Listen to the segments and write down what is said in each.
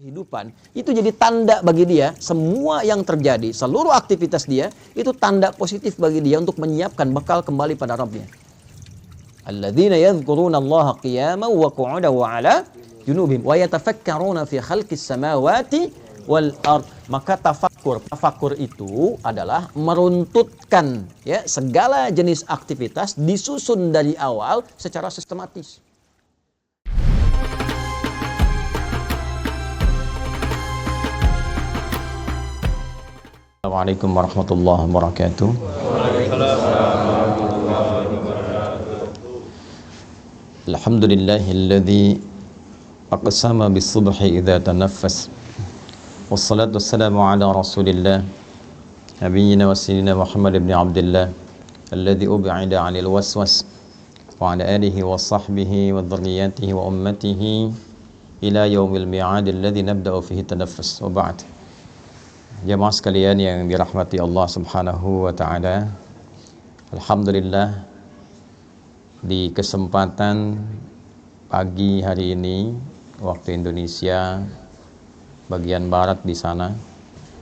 kehidupan, itu jadi tanda bagi dia, semua yang terjadi, seluruh aktivitas dia, itu tanda positif bagi dia untuk menyiapkan bekal kembali pada Rabbnya. Alladzina yadhkuruna Allaha qiyaman wa qu'udan wa 'ala junubihim wa yatafakkaruna fi khalqis samawati wal ard. Maka tafakur itu adalah meruntutkan ya segala jenis aktivitas disusun dari awal secara sistematis. Assalamualaikum warahmatullahi wabarakatuh. Alhamdulillahilladzi aqsama bis-subhi idza tanaffas. Wassalatu wassalamu ala Rasulillah nabiyyina wa sayyidina Muhammad ibn Abdullah alladzi ub'ida 'anil waswas wa 'ala alihi wa sahbihi wa dhurriyyatihi wa ummatihi ila yaumil mi'ad alladzi nabda'u fihi tanaffus. Wa ba'd. Jamaah sekalian yang dirahmati Allah Subhanahu wa taala. Alhamdulillah, di kesempatan pagi hari ini waktu Indonesia bagian barat di sana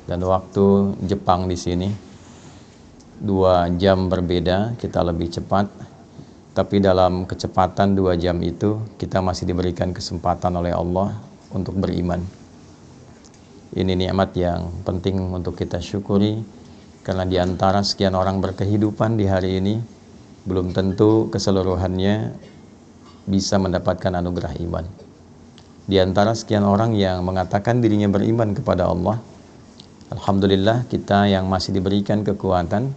dan waktu Jepang di sini 2 jam berbeda, kita lebih cepat. Tapi dalam kecepatan 2 jam itu kita masih diberikan kesempatan oleh Allah untuk beriman. Ini nikmat yang penting untuk kita syukuri, karena di antara sekian orang berkehidupan di hari ini, belum tentu keseluruhannya bisa mendapatkan anugerah iman. Di antara sekian orang yang mengatakan dirinya beriman kepada Allah, alhamdulillah kita yang masih diberikan kekuatan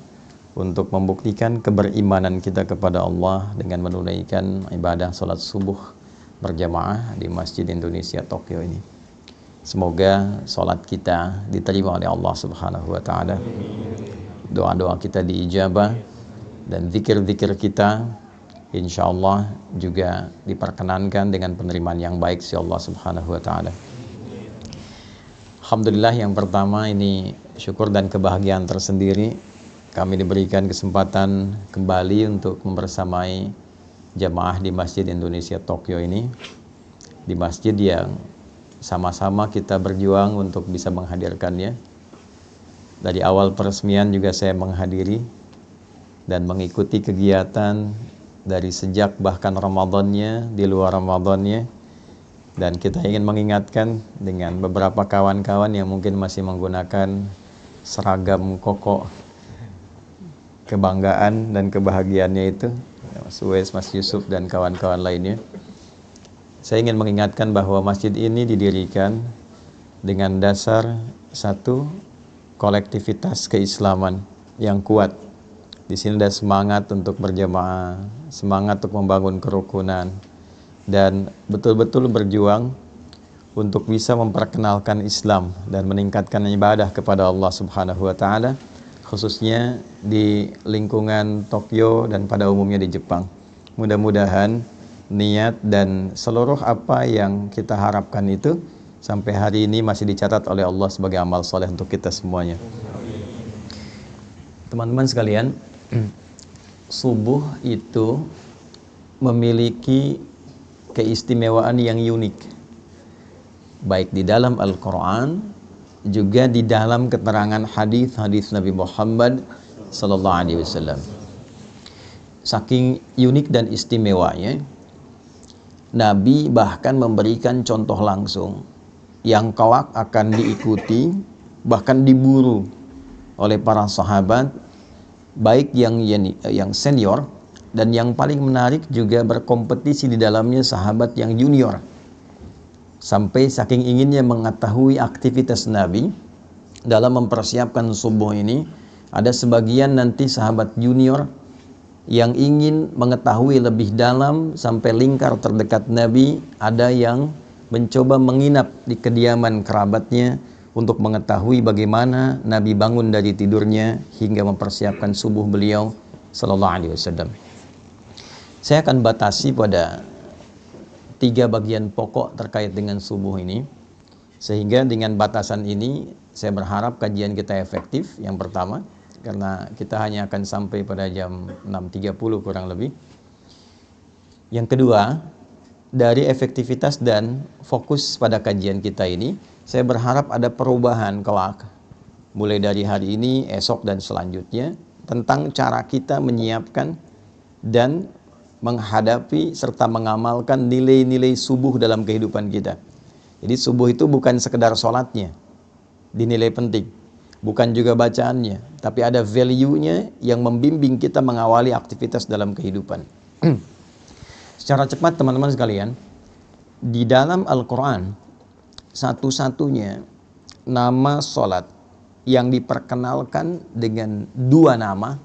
untuk membuktikan keberimanan kita kepada Allah dengan menunaikan ibadah salat subuh berjamaah di Masjid Indonesia Tokyo ini. Semoga sholat kita diterima oleh Allah Subhanahu wa ta'ala, doa-doa kita diijabah, dan zikir-zikir kita insya Allah juga diperkenankan dengan penerimaan yang baik si Allah Subhanahu wa ta'ala. Alhamdulillah, yang pertama ini syukur dan kebahagiaan tersendiri, kami diberikan kesempatan kembali untuk membersamai jamaah di Masjid Indonesia Tokyo ini, di masjid yang sama-sama kita berjuang untuk bisa menghadirkannya. Dari awal peresmian juga saya menghadiri dan mengikuti kegiatan dari sejak bahkan Ramadannya, di luar Ramadannya. Dan kita ingin mengingatkan dengan beberapa kawan-kawan yang mungkin masih menggunakan seragam koko kebanggaan dan kebahagiaannya itu, Mas Uwais, Mas Yusuf dan kawan-kawan lainnya. Saya ingin mengingatkan bahwa masjid ini didirikan dengan dasar satu, kolektivitas keislaman yang kuat. Di sini ada semangat untuk berjamaah, semangat untuk membangun kerukunan, dan betul-betul berjuang untuk bisa memperkenalkan Islam dan meningkatkan ibadah kepada Allah Subhanahu wa taala, khususnya di lingkungan Tokyo dan pada umumnya di Jepang. Mudah-mudahan niat dan seluruh apa yang kita harapkan itu sampai hari ini masih dicatat oleh Allah sebagai amal soleh untuk kita semuanya. Teman-teman sekalian, subuh itu memiliki keistimewaan yang unik, baik di dalam Al-Quran juga di dalam keterangan hadis-hadis Nabi Muhammad sallallahu alaihi wasallam. Saking unik dan istimewanya, Nabi bahkan memberikan contoh langsung yang kelak akan diikuti, bahkan diburu oleh para sahabat, baik yang senior dan yang paling menarik juga berkompetisi di dalamnya sahabat yang junior. Sampai saking inginnya mengetahui aktivitas Nabi dalam mempersiapkan subuh ini, ada sebagian nanti sahabat junior yang ingin mengetahui lebih dalam sampai lingkar terdekat Nabi, ada yang mencoba menginap di kediaman kerabatnya untuk mengetahui bagaimana Nabi bangun dari tidurnya hingga mempersiapkan subuh beliau sallallahu alaihi wasallam. Saya akan batasi pada 3 bagian pokok terkait dengan subuh ini, sehingga dengan batasan ini saya berharap kajian kita efektif. Yang pertama, karena kita hanya akan sampai pada jam 6.30 kurang lebih. Yang kedua, dari efektivitas dan fokus pada kajian kita ini, Saya berharap ada perubahan kelak, mulai dari hari ini, esok, dan selanjutnya, tentang cara kita menyiapkan dan menghadapi serta mengamalkan nilai-nilai subuh dalam kehidupan kita. Jadi subuh itu bukan sekedar sholatnya, dinilai penting. Bukan juga bacaannya, tapi ada value-nya yang membimbing kita mengawali aktivitas dalam kehidupan. Secara cepat teman-teman sekalian, di dalam Al-Quran, satu-satunya nama sholat yang diperkenalkan dengan dua nama,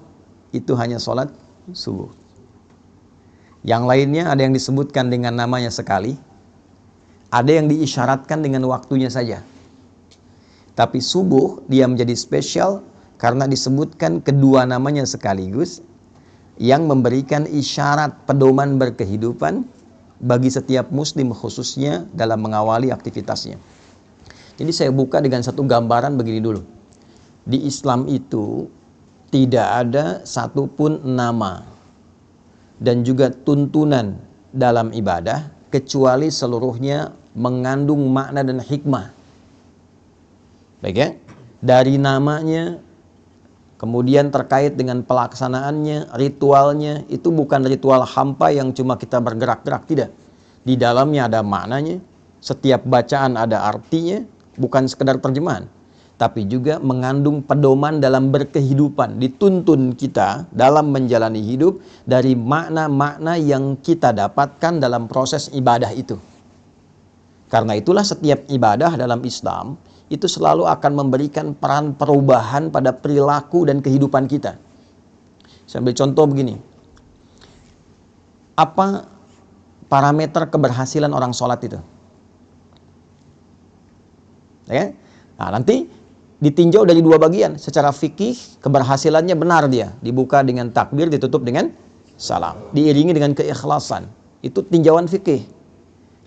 itu hanya sholat subuh. Yang lainnya ada yang disebutkan dengan namanya sekali, ada yang diisyaratkan dengan waktunya saja. Tapi subuh dia menjadi spesial karena disebutkan kedua namanya sekaligus, yang memberikan isyarat pedoman berkehidupan bagi setiap muslim khususnya dalam mengawali aktivitasnya. Jadi saya buka dengan satu gambaran begini dulu. Di Islam itu tidak ada satupun nama dan juga tuntunan dalam ibadah kecuali seluruhnya mengandung makna dan hikmah. Baik ya, dari namanya, kemudian terkait dengan pelaksanaannya, ritualnya, itu bukan ritual hampa yang cuma kita bergerak-gerak, tidak. Di dalamnya ada maknanya, setiap bacaan ada artinya, bukan sekedar terjemahan, tapi juga mengandung pedoman dalam berkehidupan. Dituntun kita dalam menjalani hidup dari makna-makna yang kita dapatkan dalam proses ibadah itu. Karena itulah setiap ibadah dalam Islam itu selalu akan memberikan peran perubahan pada perilaku dan kehidupan kita. Saya ambil contoh begini. Apa parameter keberhasilan orang sholat itu? Ya? Nah, nanti ditinjau dari dua bagian. Secara fikih, keberhasilannya benar dia. Dibuka dengan takbir, ditutup dengan salam. Diiringi dengan keikhlasan. Itu tinjauan fikih.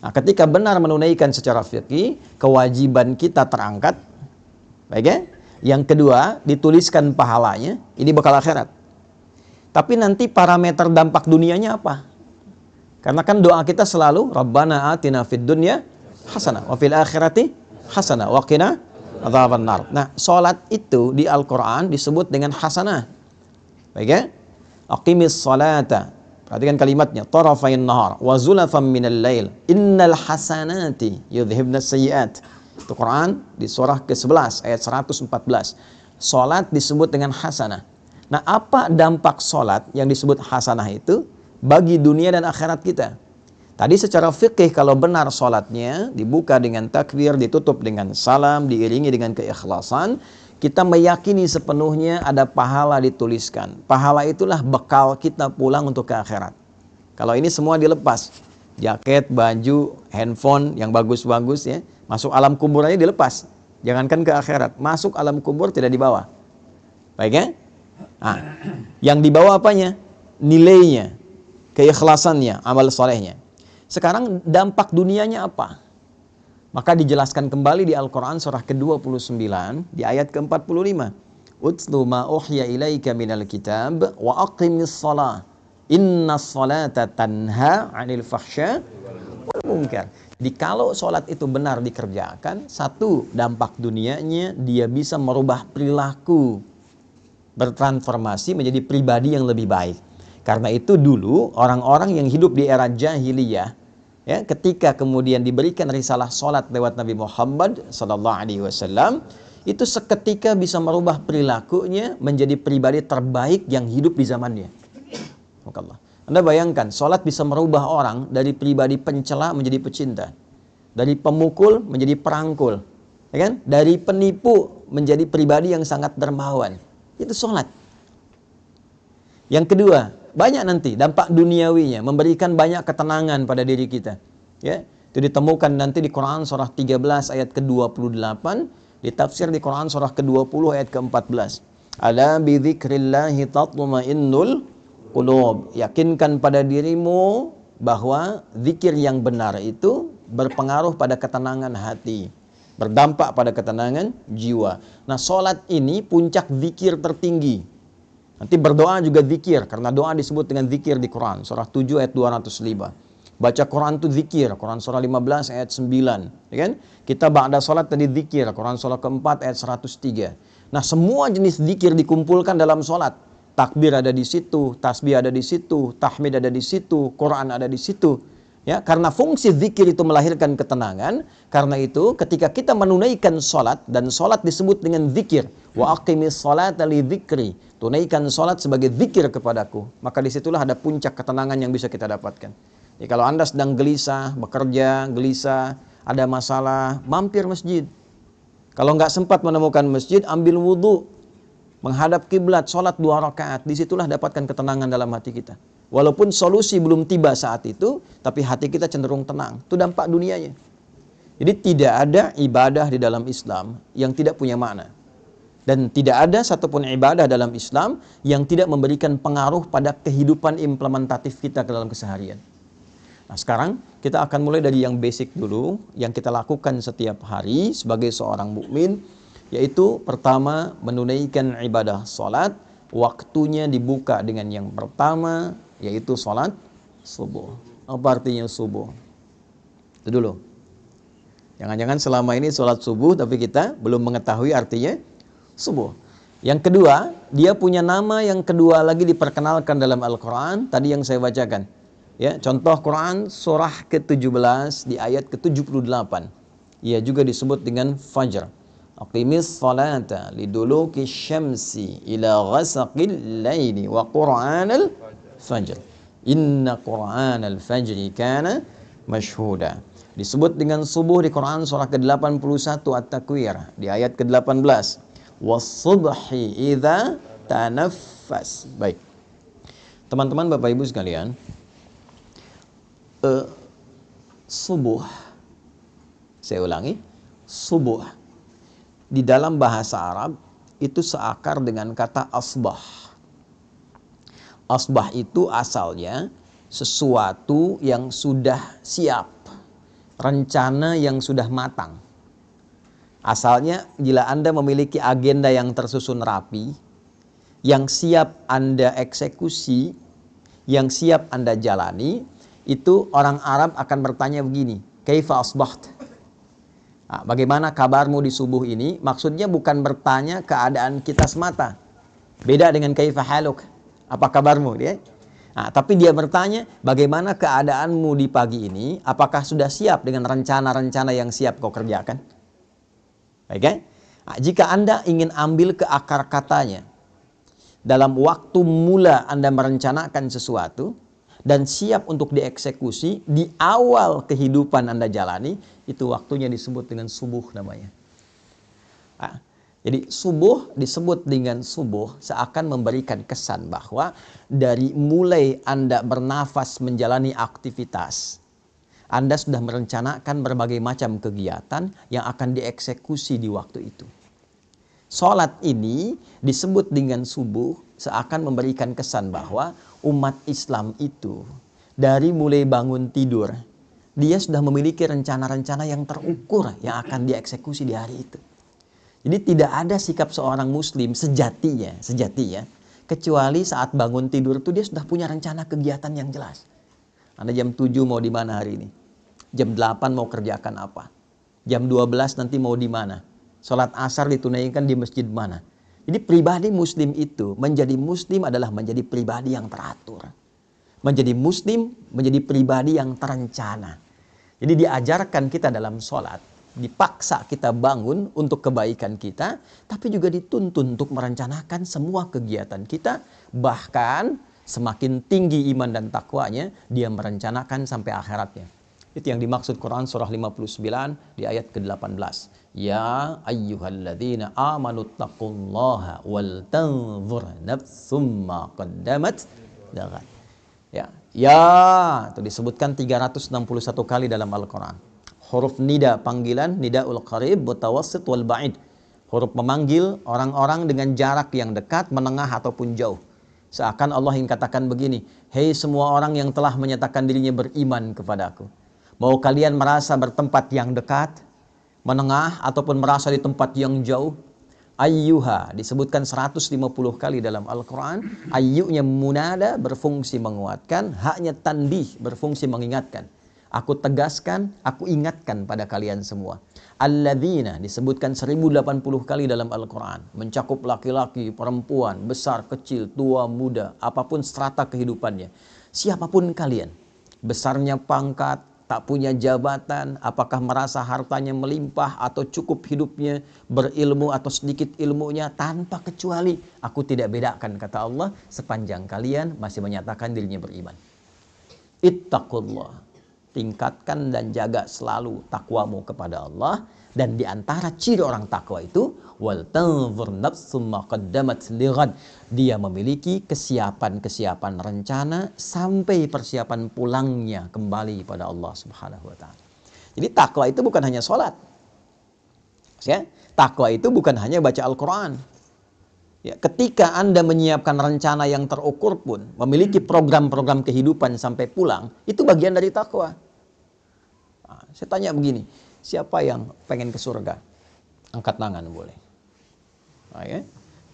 Nah, ketika benar menunaikan secara fikih, kewajiban kita terangkat. Baik ya? Yang kedua, dituliskan pahalanya, ini bekal akhirat. Tapi nanti parameter dampak dunianya apa? Karena kan doa kita selalu Rabbana atina fid dunya hasanah wa fil akhirati hasanah wa qina adzabannar. Nah, salat itu di Al-Qur'an disebut dengan hasanah. Baik ya? Aqimis salata. Perhatikan kalimatnya, tarafain nahar wa zulafan minal lail innal hasanati yudhibnas sayyiat. Itu Quran di surah ke-11 ayat 114. Salat disebut dengan hasanah. Nah, apa dampak salat yang disebut hasanah itu bagi dunia dan akhirat kita? Tadi secara fikih kalau benar salatnya dibuka dengan takbir, ditutup dengan salam, diiringi dengan keikhlasan, kita meyakini sepenuhnya ada pahala dituliskan. Pahala itulah bekal kita pulang untuk ke akhirat. Kalau ini semua dilepas, jaket, baju, handphone yang bagus-bagus ya, masuk alam kubur aja dilepas. Jangankan ke akhirat, masuk alam kubur tidak dibawa. Baik ya? Nah, yang dibawa apanya? Nilainya, keikhlasannya, amal solehnya. Sekarang dampak dunianya apa? Maka dijelaskan kembali di Al-Quran surah ke-29 di ayat ke-45. Utlu ma uhya ilaika minal kitab wa aqimis salah. Inna salata tanha 'anil fahsya wal munkar. Jadi kalau sholat itu benar dikerjakan, satu dampak dunianya dia bisa merubah perilaku, bertransformasi menjadi pribadi yang lebih baik. Karena itu dulu orang-orang yang hidup di era jahiliyah, ya, ketika kemudian diberikan risalah sholat lewat Nabi Muhammad SAW, itu seketika bisa merubah perilakunya menjadi pribadi terbaik yang hidup di zamannya. Anda bayangkan, sholat bisa merubah orang dari pribadi pencela menjadi pecinta, dari pemukul menjadi perangkul, ya kan? Dari penipu menjadi pribadi yang sangat dermawan. Itu sholat. Yang kedua, banyak nanti dampak duniawinya, memberikan banyak ketenangan pada diri kita. Ya, itu ditemukan nanti di Quran surah 13 ayat ke-28, ditafsir di Quran surah ke-20 ayat ke-14. Ala bi dzikrillahi tatma'innul qulub. Yakinkan pada dirimu bahwa zikir yang benar itu berpengaruh pada ketenangan hati, berdampak pada ketenangan jiwa. Nah, salat ini puncak zikir tertinggi. Nanti berdoa juga zikir, karena doa disebut dengan zikir di Quran surah 7 ayat 205. Baca Quran itu zikir, Quran surah 15 ayat 9, ya kan? Kita ba'da salat tadi zikir, Quran surah keempat ayat 103. Nah, semua jenis zikir dikumpulkan dalam salat. Takbir ada di situ, tasbih ada di situ, tahmid ada di situ, Quran ada di situ. Ya, karena fungsi zikir itu melahirkan ketenangan. Karena itu ketika kita menunaikan salat, dan salat disebut dengan zikir, wa aqimis salata li dzikri, tunaikan salat sebagai zikir kepadaku, maka disitulah ada puncak ketenangan yang bisa kita dapatkan. Jadi kalau Anda sedang gelisah, bekerja, gelisah, ada masalah, mampir masjid. Kalau nggak sempat menemukan masjid, ambil wudhu, menghadap kiblat, sholat 2 rakaat. Disitulah dapatkan ketenangan dalam hati kita. Walaupun solusi belum tiba saat itu, tapi hati kita cenderung tenang. Itu dampak dunianya. Jadi tidak ada ibadah di dalam Islam yang tidak punya makna. Dan tidak ada satupun ibadah dalam Islam yang tidak memberikan pengaruh pada kehidupan implementatif kita ke dalam keseharian. Nah, sekarang kita akan mulai dari yang basic dulu, yang kita lakukan setiap hari sebagai seorang mukmin, yaitu pertama menunaikan ibadah salat. Waktunya dibuka dengan yang pertama, yaitu salat subuh. Apa artinya subuh? Itu dulu. Jangan-jangan selama ini salat subuh tapi kita belum mengetahui artinya subuh. Yang kedua, dia punya nama yang kedua lagi diperkenalkan dalam Al-Quran, tadi yang saya bacakan. Ya, contoh Quran surah ke-17 di ayat ke-78. Ia juga disebut dengan Fajr. Aqimis salata liduluki syamsi ila ghasaqil laili wa Qur'anal fajr. Inna Qur'anal fajri kana mashhuda. Disebut dengan subuh di Quran surah ke-81 At-Takwir di ayat ke-18. Was-subhi idza tanaffas. Baik. Teman-teman, Bapak Ibu sekalian, subuh, saya ulangi, subuh di dalam bahasa Arab itu seakar dengan kata asbah. Asbah itu asalnya sesuatu yang sudah siap, rencana yang sudah matang. Asalnya bila Anda memiliki agenda yang tersusun rapi, yang siap Anda eksekusi, yang siap Anda jalani, itu orang Arab akan bertanya begini, kaifa asbaht? Nah, bagaimana kabarmu di subuh ini? Maksudnya bukan bertanya keadaan kita semata. Beda dengan kaifa haluk, apa kabarmu dia? Nah, tapi dia bertanya bagaimana keadaanmu di pagi ini? Apakah sudah siap dengan rencana-rencana yang siap kau kerjakan? Baik, kan? Nah, jika Anda ingin ambil ke akar katanya, dalam waktu mula Anda merencanakan sesuatu dan siap untuk dieksekusi di awal kehidupan Anda jalani, itu waktunya disebut dengan subuh namanya. Nah, jadi subuh disebut dengan subuh seakan memberikan kesan bahwa dari mulai Anda bernafas menjalani aktivitas, Anda sudah merencanakan berbagai macam kegiatan yang akan dieksekusi di waktu itu. Salat ini disebut dengan subuh seakan memberikan kesan bahwa umat Islam itu dari mulai bangun tidur, dia sudah memiliki rencana-rencana yang terukur yang akan dieksekusi di hari itu. Jadi tidak ada sikap seorang muslim sejatinya, kecuali saat bangun tidur itu dia sudah punya rencana kegiatan yang jelas. Anda jam 7 mau di mana hari ini? Jam 8 mau kerjakan apa? Jam 12 nanti mau di mana? Salat asar ditunaikan di masjid mana? Jadi pribadi muslim itu, menjadi muslim adalah menjadi pribadi yang teratur. Menjadi muslim, menjadi pribadi yang terencana. Jadi diajarkan kita dalam sholat, dipaksa kita bangun untuk kebaikan kita, tapi juga dituntun untuk merencanakan semua kegiatan kita. Bahkan semakin tinggi iman dan takwanya, dia merencanakan sampai akhiratnya. Itu yang dimaksud Quran surah 59 di ayat ke-18. Ya ayyuhalladzina amanu taqullaha wal tanzur nafsum ma qaddamat lighat. Ya, itu disebutkan 361 kali dalam Al-Quran. Huruf nida panggilan, nidaul qarib, mutawassit wal ba'id. Huruf memanggil orang-orang dengan jarak yang dekat, menengah ataupun jauh. Seakan Allah ingin katakan begini, hei semua orang yang telah menyatakan dirinya beriman kepadaku, mau kalian merasa bertempat yang dekat, menengah, ataupun merasa di tempat yang jauh, Ayyuha disebutkan 150 kali dalam Al-Quran. Ayyunya munada berfungsi menguatkan, haknya tanbih berfungsi mengingatkan. Aku tegaskan, aku ingatkan pada kalian semua. Alladzina disebutkan 1080 kali dalam Al-Quran. Mencakup laki-laki, perempuan, besar, kecil, tua, muda, apapun strata kehidupannya. Siapapun kalian, besarnya pangkat, tak punya jabatan, apakah merasa hartanya melimpah atau cukup hidupnya, berilmu atau sedikit ilmunya, tanpa kecuali aku tidak bedakan, kata Allah, sepanjang kalian masih menyatakan dirinya beriman. Ittaqullah, tingkatkan dan jaga selalu takwamu kepada Allah. Dan di antara ciri orang takwa itu, wal tanzur nafsum ma qaddamat lighad, dia memiliki kesiapan-kesiapan rencana sampai persiapan pulangnya kembali pada Allah Subhanahu wa taala. Jadi takwa itu bukan hanya sholat. Ya, takwa itu bukan hanya baca Al-Qur'an. Ya, ketika Anda menyiapkan rencana yang terukur pun, memiliki program-program kehidupan sampai pulang, itu bagian dari takwa. Nah, saya tanya begini, siapa yang pengen ke surga? Angkat tangan boleh. Nah, ya.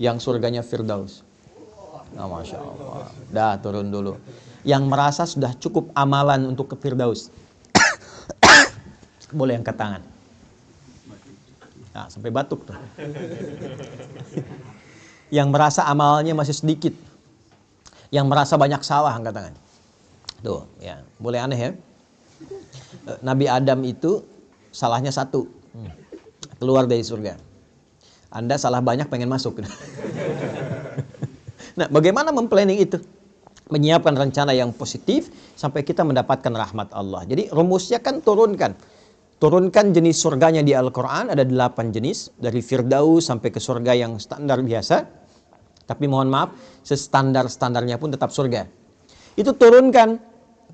Yang surganya Firdaus. Nah, Masya Allah. Dah turun dulu. Yang merasa sudah cukup amalan untuk ke Firdaus. Boleh angkat tangan. Nah, sampai batuk tuh. Yang merasa amalnya masih sedikit. Yang merasa banyak salah, angkat tangan. Tuh, ya. Boleh aneh ya. Nabi Adam itu salahnya satu. Keluar dari surga. Anda salah banyak pengen masuk. Nah, bagaimana memplanning itu? Menyiapkan rencana yang positif sampai kita mendapatkan rahmat Allah. Jadi rumusnya kan turunkan. Turunkan jenis surganya di Al-Quran, ada 8 jenis. Dari Firdaus sampai ke surga yang standar biasa. Tapi mohon maaf, standarnya pun tetap surga. Itu turunkan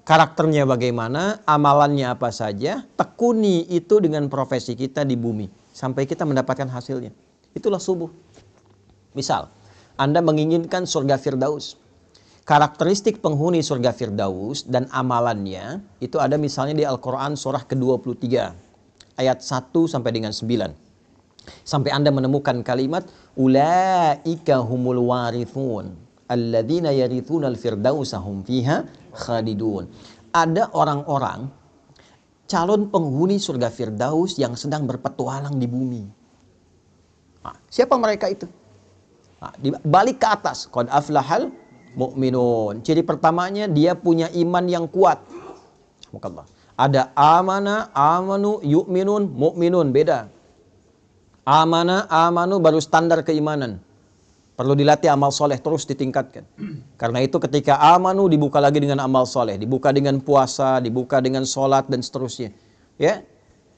karakternya bagaimana, amalannya apa saja, tekuni itu dengan profesi kita di bumi. Sampai kita mendapatkan hasilnya. Itulah subuh. Misal, Anda menginginkan surga Firdaus. Karakteristik penghuni surga Firdaus dan amalannya, itu ada misalnya di Al-Quran surah ke-23. Ayat 1 sampai dengan 9. Sampai Anda menemukan kalimat, Ulaika humul warithun, alladzina yarithunal firdausa hum fiha khalidun. Ada orang-orang, calon penghuni surga Firdaus yang sedang berpetualang di bumi. Nah, siapa mereka itu? Nah, balik ke atas, qad aflahal mu'minun. Ciri pertamanya dia punya iman yang kuat. Ada amana, amanu, yu'minun, mu'minun, beda. Amana, amanu baru standar keimanan. Perlu dilatih amal soleh, terus ditingkatkan. Karena itu ketika amanu dibuka lagi dengan amal soleh, dibuka dengan puasa, dibuka dengan sholat dan seterusnya. Ya,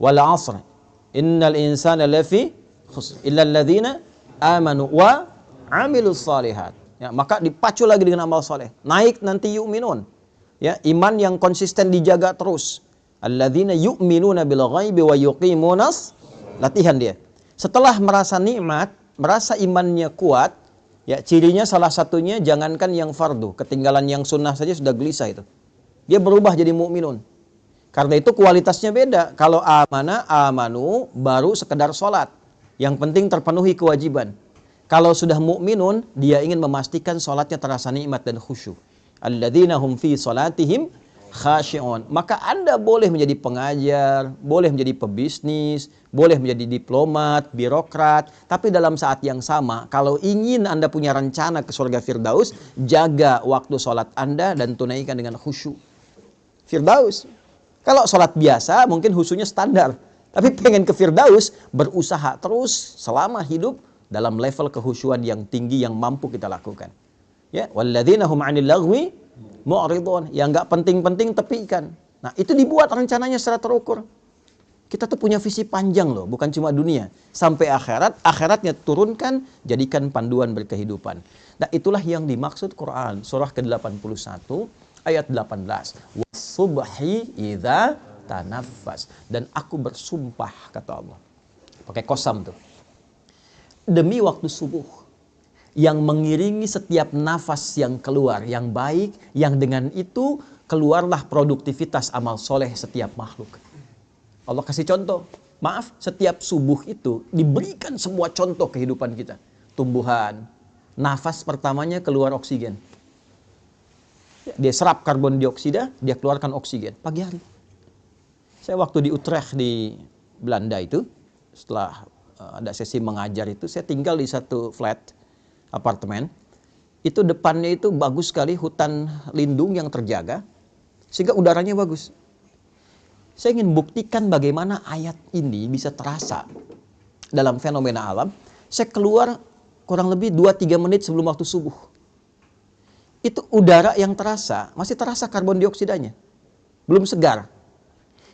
wal asr, innal insana lafi khusr illa alladzina amanu wa amilus salihat. Ya, maka dipacu lagi dengan amal soleh. Naik nanti yu'minun. Ya, iman yang konsisten dijaga terus. Alladzina yu'minuna bil ghaibi wa yuqimunas, latihan dia. Setelah merasa nikmat, merasa imannya kuat, ya cirinya salah satunya jangankan yang fardu, ketinggalan yang sunnah saja sudah gelisah itu. Dia berubah jadi mukminun. Karena itu kualitasnya beda. Kalau amana, amanu baru sekedar sholat. Yang penting terpenuhi kewajiban. Kalau sudah mukminun, dia ingin memastikan sholatnya terasa nikmat dan khusyuk. Alladzina hum fi sholatihim khashi'un. Maka Anda boleh menjadi pengajar, boleh menjadi pebisnis, boleh menjadi diplomat, birokrat, tapi dalam saat yang sama, kalau ingin Anda punya rencana ke surga Firdaus, jaga waktu sholat Anda dan tunaikan dengan khusyuk. Firdaus. Kalau sholat biasa, mungkin khusyuknya standar. Tapi pengen ke Firdaus, berusaha terus selama hidup dalam level kehusyuan yang tinggi yang mampu kita lakukan. Ya, walladzina hum 'anil lagwi mu'ridun, yang enggak penting-penting tepikan. Nah, itu dibuat rencananya secara terukur. Kita tuh punya visi panjang loh, bukan cuma dunia. Sampai akhirat, akhiratnya turunkan, jadikan panduan berkehidupan. Nah, itulah yang dimaksud Quran. Surah ke-81, ayat 18. Wasubhi idza tanaffas. Dan aku bersumpah, kata Allah. Pakai kosam tuh. Demi waktu subuh, yang mengiringi setiap nafas yang keluar, yang baik, yang dengan itu keluarlah produktivitas amal soleh setiap makhluk. Allah kasih contoh. Maaf, setiap subuh itu diberikan semua contoh kehidupan kita. Tumbuhan, nafas pertamanya keluar oksigen. Dia serap karbon dioksida, dia keluarkan oksigen pagi hari. Saya waktu di Utrecht di Belanda itu, setelah ada sesi mengajar itu, saya tinggal di satu flat, apartemen. Itu depannya itu bagus sekali, hutan lindung yang terjaga, sehingga udaranya bagus. Saya ingin buktikan bagaimana ayat ini bisa terasa dalam fenomena alam. Saya keluar kurang lebih 2-3 menit sebelum waktu subuh. Itu udara yang terasa, masih terasa karbon dioksidanya. Belum segar.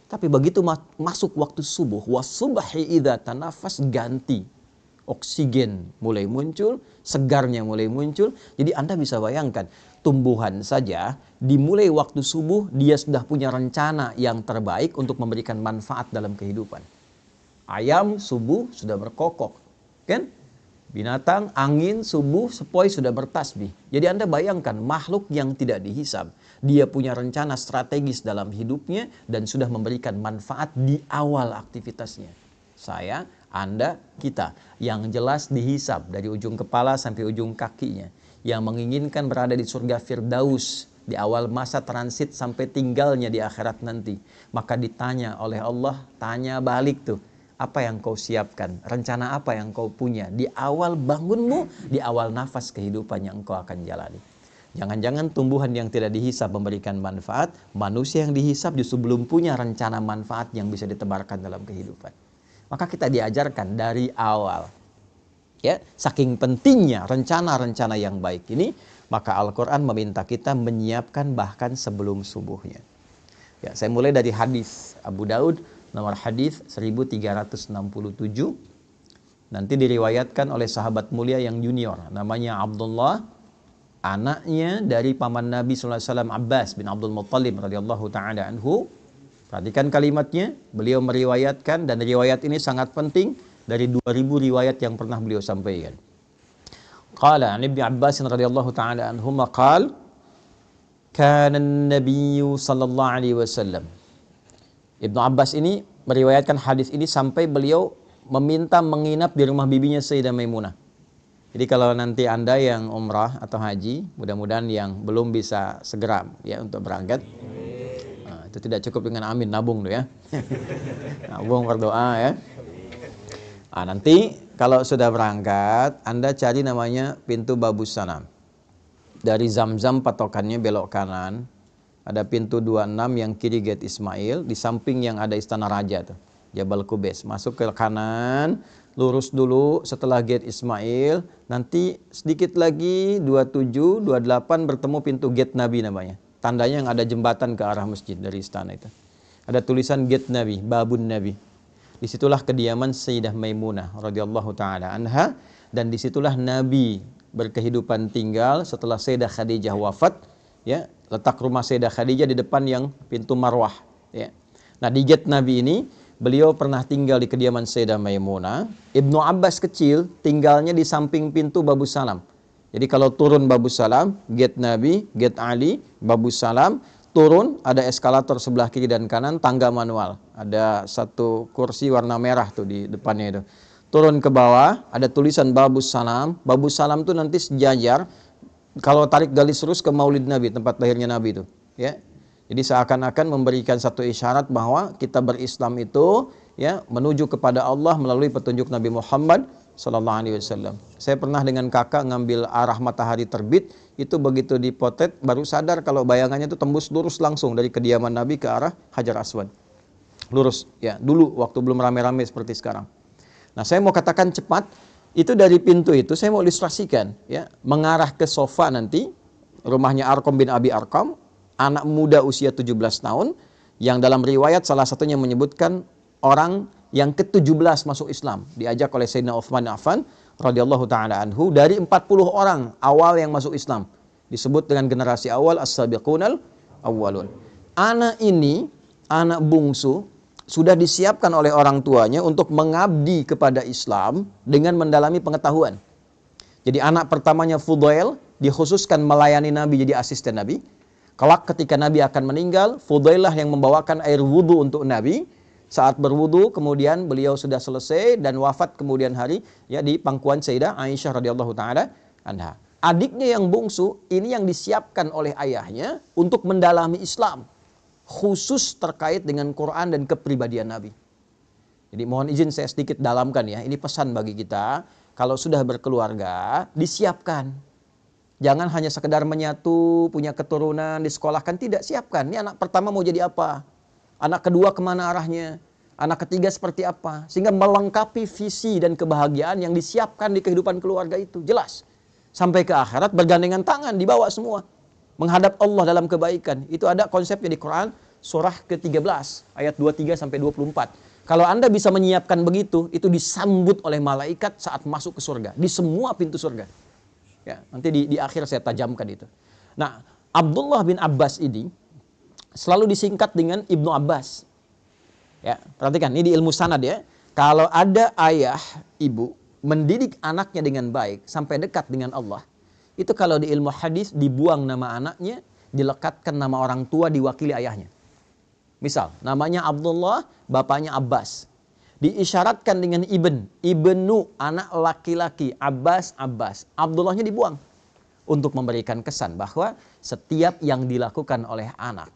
Tapi begitu masuk waktu subuh, wasubhi idza tanafas, ganti. Oksigen mulai muncul, segarnya mulai muncul. Jadi Anda bisa bayangkan, tumbuhan saja dimulai waktu subuh, dia sudah punya rencana yang terbaik untuk memberikan manfaat dalam kehidupan. Ayam subuh sudah berkokok, kan? Binatang, angin, subuh, sepoi sudah bertasbih. Jadi Anda bayangkan makhluk yang tidak dihisab. Dia punya rencana strategis dalam hidupnya dan sudah memberikan manfaat di awal aktivitasnya. Saya, Anda, kita. Yang jelas dihisab dari ujung kepala sampai ujung kakinya. Yang menginginkan berada di surga Firdaus di awal masa transit sampai tinggalnya di akhirat nanti. Maka ditanya oleh Allah, tanya balik tuh. Apa yang kau siapkan? Rencana apa yang kau punya? Di awal bangunmu, di awal nafas kehidupan yang engkau akan jalani. Jangan-jangan tumbuhan yang tidak dihisab memberikan manfaat, manusia yang dihisab justru belum punya rencana manfaat yang bisa ditebarkan dalam kehidupan. Maka kita diajarkan dari awal. Ya, saking pentingnya rencana-rencana yang baik ini, maka Al-Quran meminta kita menyiapkan bahkan sebelum subuhnya. Ya, saya mulai dari hadis Abu Daud, nomor hadis 1367. Nanti diriwayatkan oleh sahabat mulia yang junior, namanya Abdullah, anaknya dari paman Nabi SAW Abbas bin Abdul Muttalib radhiyallahu ta'ala anhu. Perhatikan kalimatnya, beliau meriwayatkan, dan riwayat ini sangat penting, dari 2000 riwayat yang pernah beliau sampaikan. Qala an Ibnu Abbas radhiyallahu ta'ala anhuma qala kana an-nabiy sallallahu alaihi wasallam. Ibnu Abbas ini meriwayatkan hadis ini sampai beliau meminta menginap di rumah bibinya Sayyidah Maimunah. Jadi kalau nanti Anda yang umrah atau haji, mudah-mudahan yang belum bisa segera ya untuk berangkat. Nah, itu tidak cukup dengan amin, nabung tuh ya. Nabung berdoa ya. Nah, nanti kalau sudah berangkat, Anda cari namanya pintu Babus Salam. Dari Zamzam patokannya belok kanan. Ada pintu 26 yang kiri gate Ismail, di samping yang ada istana raja tuh, Jabal Qubais. Masuk ke kanan, lurus dulu setelah gate Ismail, nanti sedikit lagi 27, 28 bertemu pintu gate Nabi namanya. Tandanya yang ada jembatan ke arah masjid dari istana itu. Ada tulisan gate Nabi, Babun Nabi. Disitulah kediaman Sayyidah Maimunah radhiyallahu taala anha, dan disitulah Nabi berkehidupan tinggal setelah Sayyidah Khadijah wafat. Ya, letak rumah Sayyidah Khadijah di depan yang pintu Marwah. Ya. Nah, di gate Nabi ini beliau pernah tinggal di kediaman Sayyidah Maimunah. Ibnu Abbas kecil tinggalnya di samping pintu Babus Salam. Jadi kalau turun Babus Salam, gate Nabi, gate Ali, Babus Salam, turun ada eskalator sebelah kiri dan kanan, tangga manual. Ada satu kursi warna merah tuh di depannya itu. Turun ke bawah, ada tulisan Babus Salam. Babus Salam tuh nanti sejajar. Kalau tarik garis lurus ke Maulid Nabi, tempat lahirnya Nabi itu, ya. Jadi seakan-akan memberikan satu isyarat bahwa kita berislam itu ya menuju kepada Allah melalui petunjuk Nabi Muhammad sallallahu alaihi wasallam. Saya pernah dengan kakak ngambil arah matahari terbit, itu begitu dipotret baru sadar kalau bayangannya itu tembus lurus langsung dari kediaman Nabi ke arah Hajar Aswad. Lurus ya, dulu waktu belum rame-rame seperti sekarang. Nah, saya mau katakan cepat. Itu dari pintu itu saya mau ilustrasikan ya, mengarah ke sofa nanti rumahnya Arqam bin Abi Arqam, anak muda usia 17 tahun yang dalam riwayat salah satunya menyebutkan orang yang ke-17 masuk Islam, diajak oleh Sayyidina Utsman Affan radhiyallahu taala anhu dari 40 orang awal yang masuk Islam. Disebut dengan generasi awal as-sabiqunal awwalun. Anak ini, anak bungsu, sudah disiapkan oleh orang tuanya untuk mengabdi kepada Islam dengan mendalami pengetahuan. Jadi anak pertamanya Fudail dikhususkan melayani Nabi, jadi asisten Nabi. Kelak ketika Nabi akan meninggal, Fudail lah yang membawakan air wudhu untuk Nabi, saat berwudu, kemudian beliau sudah selesai dan wafat kemudian hari ya di pangkuan Sayyidah Aisyah radhiyallahu taala anha. Adiknya yang bungsu ini yang disiapkan oleh ayahnya untuk mendalami Islam, khusus terkait dengan Quran dan kepribadian Nabi. Jadi mohon izin saya sedikit dalamkan ya. Ini pesan bagi kita, kalau sudah berkeluarga disiapkan. Jangan hanya sekedar menyatu, punya keturunan, disekolahkan, tidak, siapkan. Ini anak pertama mau jadi apa? Anak kedua kemana arahnya? Anak ketiga seperti apa? Sehingga melengkapi visi dan kebahagiaan yang disiapkan di kehidupan keluarga itu. Jelas. Sampai ke akhirat bergandengan tangan, dibawa semua. Menghadap Allah dalam kebaikan. Itu ada konsepnya di Quran, surah ke-13, ayat 23 sampai 24. Kalau Anda bisa menyiapkan begitu, itu disambut oleh malaikat saat masuk ke surga. Di semua pintu surga. Ya, nanti di akhir saya tajamkan itu. Nah, Abdullah bin Abbas ini selalu disingkat dengan Ibnu Abbas. Ya, perhatikan, ini di ilmu sanad ya. Kalau ada ayah, ibu mendidik anaknya dengan baik sampai dekat dengan Allah, itu kalau di ilmu hadis dibuang nama anaknya, dilekatkan nama orang tua diwakili ayahnya. Misal, namanya Abdullah, bapaknya Abbas. Diisyaratkan dengan ibnu, anak laki-laki, Abbas. Abdullahnya dibuang. Untuk memberikan kesan bahwa setiap yang dilakukan oleh anak,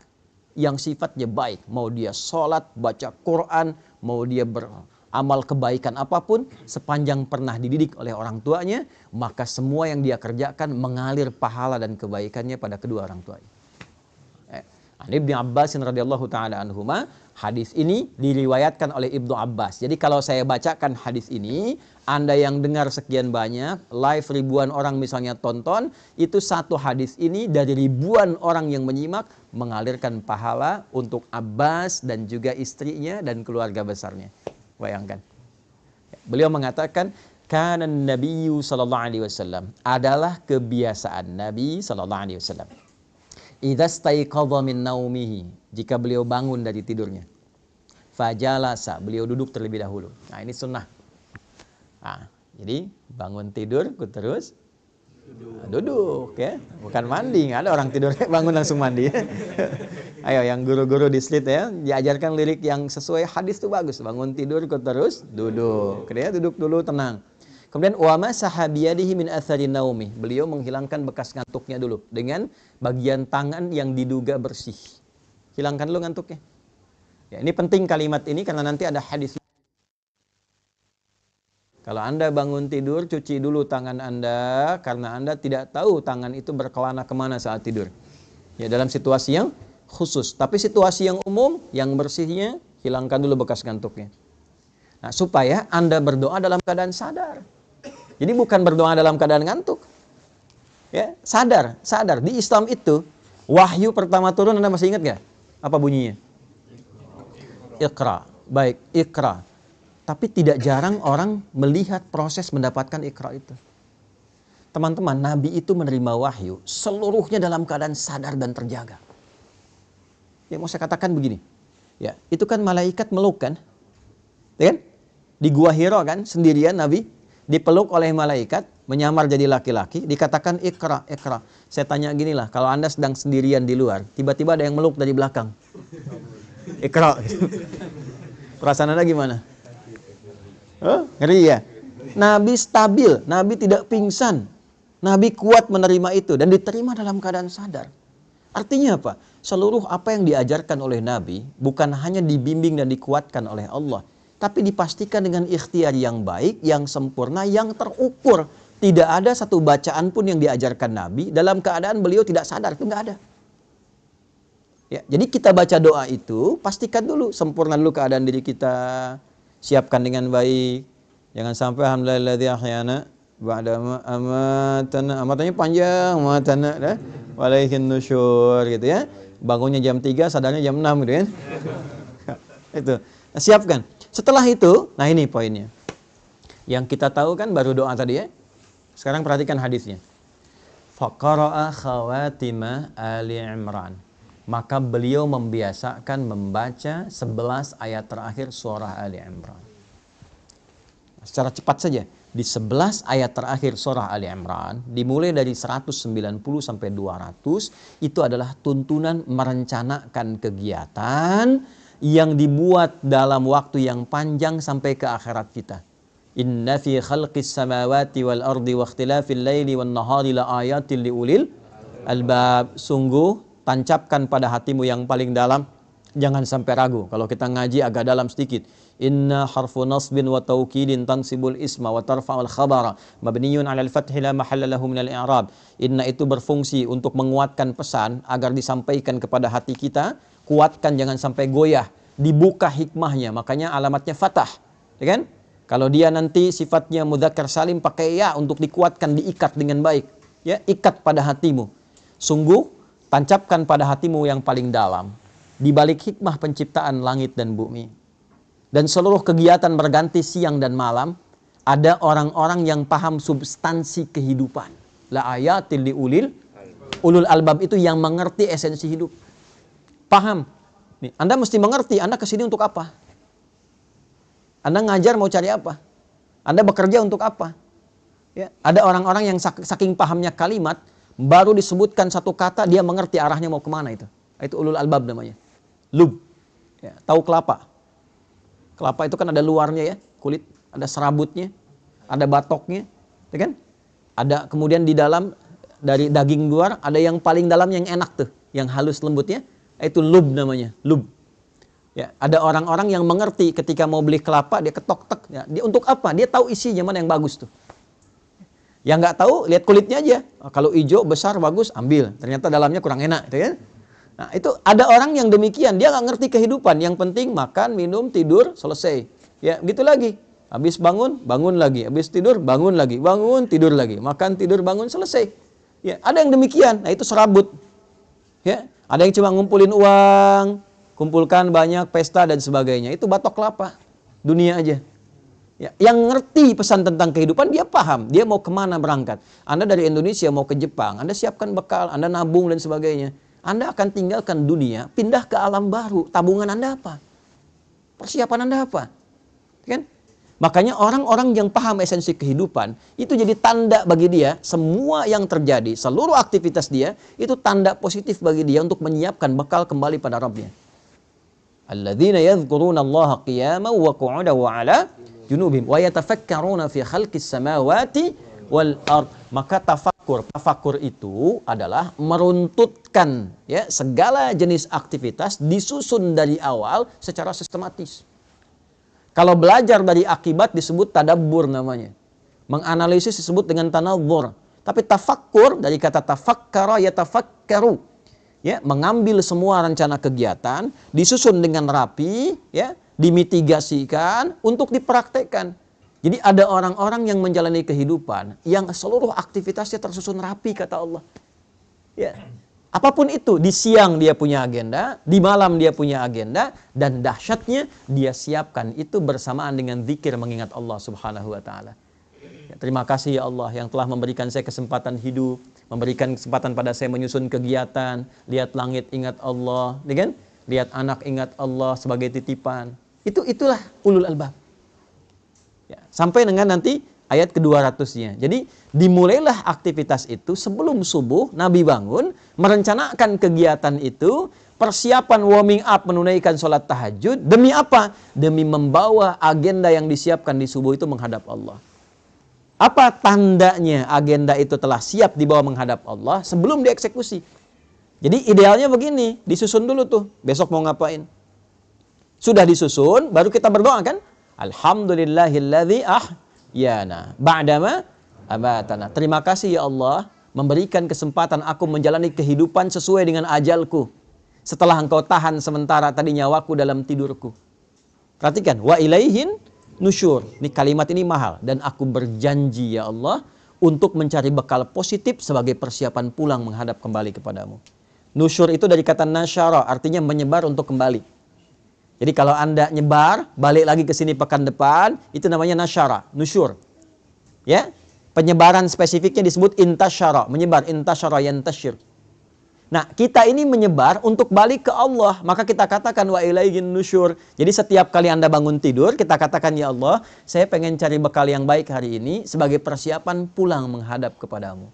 yang sifatnya baik, mau dia sholat, baca Quran, mau dia beramal kebaikan apapun, sepanjang pernah dididik oleh orang tuanya, maka semua yang dia kerjakan mengalir pahala dan kebaikannya pada kedua orang tuanya. Ibnu Abbas radhiyallahu taala anhuma, hadis ini diriwayatkan oleh Ibnu Abbas. Jadi kalau saya bacakan hadis ini, Anda yang dengar sekian banyak, live ribuan orang misalnya tonton, itu satu hadis ini dari ribuan orang yang menyimak mengalirkan pahala untuk Abbas dan juga istrinya dan keluarga besarnya. Bayangkan. Beliau mengatakan, kana Nabiyyu sallallahu alaihi wasallam, adalah kebiasaan Nabi sallallahu alaihi wasallam. Idza staiqadha min naumihi, jika beliau bangun dari tidurnya, fajalasa, beliau duduk terlebih dahulu. Nah, ini sunnah. Nah, jadi bangun tidur terus duduk ya, bukan mandi. Nggak ada orang tidur bangun langsung mandi. Ayo yang guru-guru di street ya, diajarkan lirik yang sesuai hadis itu bagus. Bangun tidur terus duduk. Kemudian duduk dulu tenang. Kemudian wa masaha biyadihi min athari naumi. Beliau menghilangkan bekas ngantuknya dulu dengan bagian tangan yang diduga bersih. Hilangkan dulu ngantuknya. Ya, ini penting kalimat ini karena nanti ada hadis. Kalau Anda bangun tidur, cuci dulu tangan Anda karena Anda tidak tahu tangan itu berkelana kemana saat tidur. Ya, dalam situasi yang khusus. Tapi situasi yang umum, yang bersihnya, hilangkan dulu bekas ngantuknya. Nah, supaya Anda berdoa dalam keadaan sadar. Jadi bukan berdoa dalam keadaan ngantuk. Ya, sadar. Di Islam itu, wahyu pertama turun, Anda masih ingat gak? Apa bunyinya? Iqra. Baik, Iqra. Tapi tidak jarang orang melihat proses mendapatkan Iqra itu. Teman-teman, Nabi itu menerima wahyu seluruhnya dalam keadaan sadar dan terjaga. Ya, mau saya katakan begini. Ya, itu kan malaikat meluk kan? Ya kan? Di Gua Hira kan, sendirian Nabi dipeluk oleh malaikat, menyamar jadi laki-laki, dikatakan Iqra. Saya tanya gini lah, kalau Anda sedang sendirian di luar, tiba-tiba ada yang meluk dari belakang. Iqra. Perasaan Anda gimana? Ngeri ya? Nabi stabil, Nabi tidak pingsan. Nabi kuat menerima itu dan diterima dalam keadaan sadar. Artinya apa? Seluruh apa yang diajarkan oleh Nabi bukan hanya dibimbing dan dikuatkan oleh Allah, tapi dipastikan dengan ikhtiar yang baik, yang sempurna, yang terukur. Tidak ada satu bacaan pun yang diajarkan Nabi dalam keadaan beliau tidak sadar, itu nggak ada. Ya, jadi kita baca doa itu, pastikan dulu, sempurna dulu keadaan diri kita, siapkan dengan baik. Jangan sampai alhamdulilladzi ahyana ba'da amatana, amatannya panjang, amatana walaihin nusyur gitu ya. Bangunnya jam 3, sadarnya jam 6 gitu kan. Itu. Nah, siapkan. Setelah itu, nah ini poinnya. Yang kita tahu kan baru doa tadi ya. Sekarang perhatikan hadisnya. Faqara'a khawatima Ali Imran. Maka beliau membiasakan membaca 11 ayat terakhir surah Ali Imran. Secara cepat saja. Di 11 ayat terakhir surah Ali Imran, dimulai dari 190 sampai 200, itu adalah tuntunan merencanakan kegiatan yang dibuat dalam waktu yang panjang sampai ke akhirat kita. Inna fi khalqis samawati wal ardi wa ikhtilafil laili wan nahari la ayatil liulil albab. Sungguh tancapkan pada hatimu yang paling dalam, jangan sampai ragu. Kalau kita ngaji agak dalam sedikit. Inna harfu nasbin wa taukidin tansibul isma wa tarfa'ul khabara mabniyun 'alal fathi la mahalla lahu minal i'rab. Inna itu berfungsi untuk menguatkan pesan agar disampaikan kepada hati kita. Kuatkan, jangan sampai goyah. Dibuka hikmahnya, makanya alamatnya fathah, ya kan? Kalau dia nanti sifatnya mudzakkar salim, pakai ya untuk dikuatkan, diikat dengan baik. Ya, ikat pada hatimu. Sungguh, tancapkan pada hatimu yang paling dalam. Di balik hikmah penciptaan langit dan bumi. Dan seluruh kegiatan berganti siang dan malam, ada orang-orang yang paham substansi kehidupan. La ayatil liulil ulul albab, itu yang mengerti esensi hidup. Paham. Nih, Anda mesti mengerti, Anda kesini untuk apa? Anda ngajar mau cari apa? Anda bekerja untuk apa? Ya, ada orang-orang yang saking pahamnya kalimat, baru disebutkan satu kata, dia mengerti arahnya mau kemana itu. Itu ulul albab namanya. Lub. Ya, tahu kelapa. Kelapa itu kan ada luarnya ya, kulit, ada serabutnya, ada batoknya, ya kan? Ada kemudian di dalam, dari daging luar, ada yang paling dalam yang enak tuh, yang halus lembutnya, itu lub namanya, lub. Ya, ada orang-orang yang mengerti ketika mau beli kelapa dia ketok-tek. Ya, dia untuk apa? Dia tahu isinya mana yang bagus tuh. Yang nggak tahu lihat kulitnya aja. Oh, kalau hijau besar bagus ambil. Ternyata dalamnya kurang enak, gitu ya. Nah itu ada orang yang demikian. Dia nggak ngerti kehidupan. Yang penting makan, minum, tidur, selesai. Ya gitu lagi. Habis bangun, bangun lagi. Habis tidur, bangun lagi. Bangun, tidur lagi. Makan, tidur, bangun, selesai. Ya ada yang demikian. Nah itu serabut. Ya ada yang cuma ngumpulin uang. Kumpulkan banyak pesta dan sebagainya. Itu batok kelapa. Dunia aja. Ya, yang ngerti pesan tentang kehidupan, dia paham. Dia mau kemana berangkat. Anda dari Indonesia mau ke Jepang. Anda siapkan bekal. Anda nabung dan sebagainya. Anda akan tinggalkan dunia. Pindah ke alam baru. Tabungan Anda apa? Persiapan Anda apa? Kan? Makanya orang-orang yang paham esensi kehidupan, itu jadi tanda bagi dia. Semua yang terjadi, seluruh aktivitas dia, itu tanda positif bagi dia untuk menyiapkan bekal kembali pada Rabbnya. Alladzina yadhkuruna Allah qiyaman wa qu'udan wa 'ala junubihim wa yatafakkaruna fi khalqis samawati wal ard. Maka tafakur itu adalah meruntutkan ya segala jenis aktivitas disusun dari awal secara sistematis. Kalau belajar dari akibat disebut tadabbur namanya. Menganalisis disebut dengan tanadzur. Tapi tafakkur dari kata tafakkara yatafakkaru. Ya, mengambil semua rencana kegiatan, disusun dengan rapi, ya, dimitigasikan untuk dipraktekkan. Jadi ada orang-orang yang menjalani kehidupan yang seluruh aktivitasnya tersusun rapi kata Allah. Ya, apapun itu, di siang dia punya agenda, di malam dia punya agenda, dan dahsyatnya dia siapkan itu bersamaan dengan zikir mengingat Allah Subhanahu wa taala. Ya, terima kasih ya Allah yang telah memberikan saya kesempatan hidup, memberikan kesempatan pada saya menyusun kegiatan, lihat langit ingat Allah, kan? Lihat anak ingat Allah sebagai titipan. Itulah ulul albab. Ya, sampai dengan nanti ayat ke-200-nya. Jadi dimulailah aktivitas itu sebelum subuh, Nabi bangun, merencanakan kegiatan itu, persiapan warming up menunaikan sholat tahajud. Demi apa? Demi membawa agenda yang disiapkan di subuh itu menghadap Allah. Apa tandanya agenda itu telah siap dibawa menghadap Allah sebelum dieksekusi? Jadi idealnya begini, disusun dulu tuh, besok mau ngapain. Sudah disusun, baru kita berdoa kan? Alhamdulillahilladzi ahyana ba'dama amatana. Terima kasih ya Allah, memberikan kesempatan aku menjalani kehidupan sesuai dengan ajalku. Setelah engkau tahan sementara tadi nyawaku dalam tidurku. Perhatikan, wa ilaihin nusyur. Ini kalimat ini mahal. Dan aku berjanji ya Allah untuk mencari bekal positif sebagai persiapan pulang menghadap kembali kepadamu. Nusyur itu dari kata nasyara, artinya menyebar untuk kembali. Jadi kalau Anda nyebar, balik lagi ke sini pekan depan, itu namanya nasyara, nusyur. Ya, penyebaran spesifiknya disebut intasyara, menyebar, intasyara yantasyir. Nah, kita ini menyebar untuk balik ke Allah. Maka kita katakan wa ilaihin nusyur. Jadi setiap kali Anda bangun tidur, kita katakan ya Allah, saya pengen cari bekal yang baik hari ini sebagai persiapan pulang menghadap kepadamu.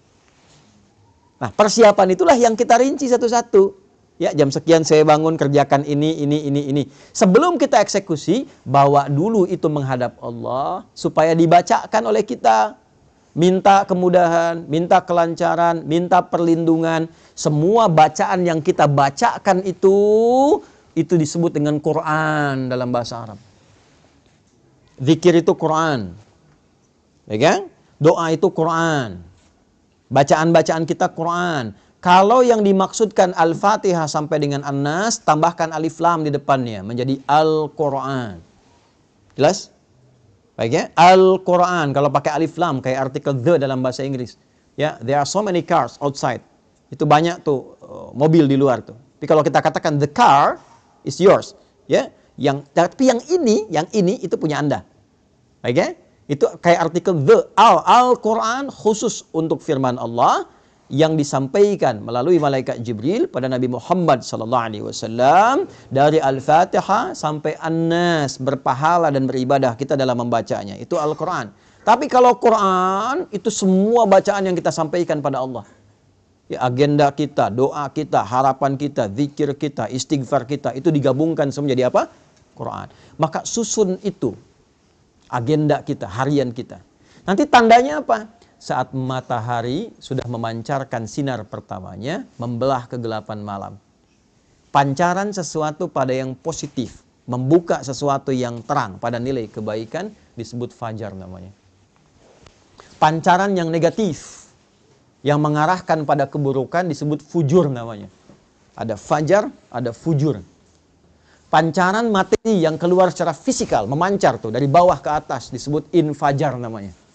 Nah, persiapan itulah yang kita rinci satu-satu. Ya, jam sekian saya bangun kerjakan ini. Sebelum kita eksekusi, bawa dulu itu menghadap Allah supaya dibacakan oleh kita. Minta kemudahan, minta kelancaran, minta perlindungan. Semua bacaan yang kita bacakan itu disebut dengan Quran dalam bahasa Arab. Zikir itu Quran. Ya kan? Doa itu Quran. Bacaan-bacaan kita Quran. Kalau yang dimaksudkan Al-Fatihah sampai dengan An-Nas, tambahkan alif lam di depannya menjadi Al-Quran. Jelas? Baik ya? Al-Quran kalau pakai alif lam kayak artikel the dalam bahasa Inggris. Ya, there are so many cars outside. Itu banyak tuh mobil di luar tuh. Tapi kalau kita katakan the car is yours, ya. Tapi yang ini itu punya Anda. Baik ya? Itu kayak artikel the Al-Quran khusus untuk firman Allah yang disampaikan melalui malaikat Jibril pada Nabi Muhammad SAW dari Al-Fatihah sampai An-Nas, berpahala dan beribadah kita dalam membacanya. Itu Al-Quran. Tapi kalau Quran itu semua bacaan yang kita sampaikan pada Allah. Ya, agenda kita, doa kita, harapan kita, zikir kita, istighfar kita itu digabungkan semua jadi apa? Quran. Maka susun itu agenda kita, harian kita. Nanti tandanya apa? Saat matahari sudah memancarkan sinar pertamanya, membelah kegelapan malam. Pancaran sesuatu pada yang positif, membuka sesuatu yang terang pada nilai kebaikan, disebut fajar namanya. Pancaran yang negatif, yang mengarahkan pada keburukan, disebut fujur namanya. Ada fajar, ada fujur. Pancaran materi yang keluar secara fisikal, memancar tuh dari bawah ke atas, disebut infajar namanya.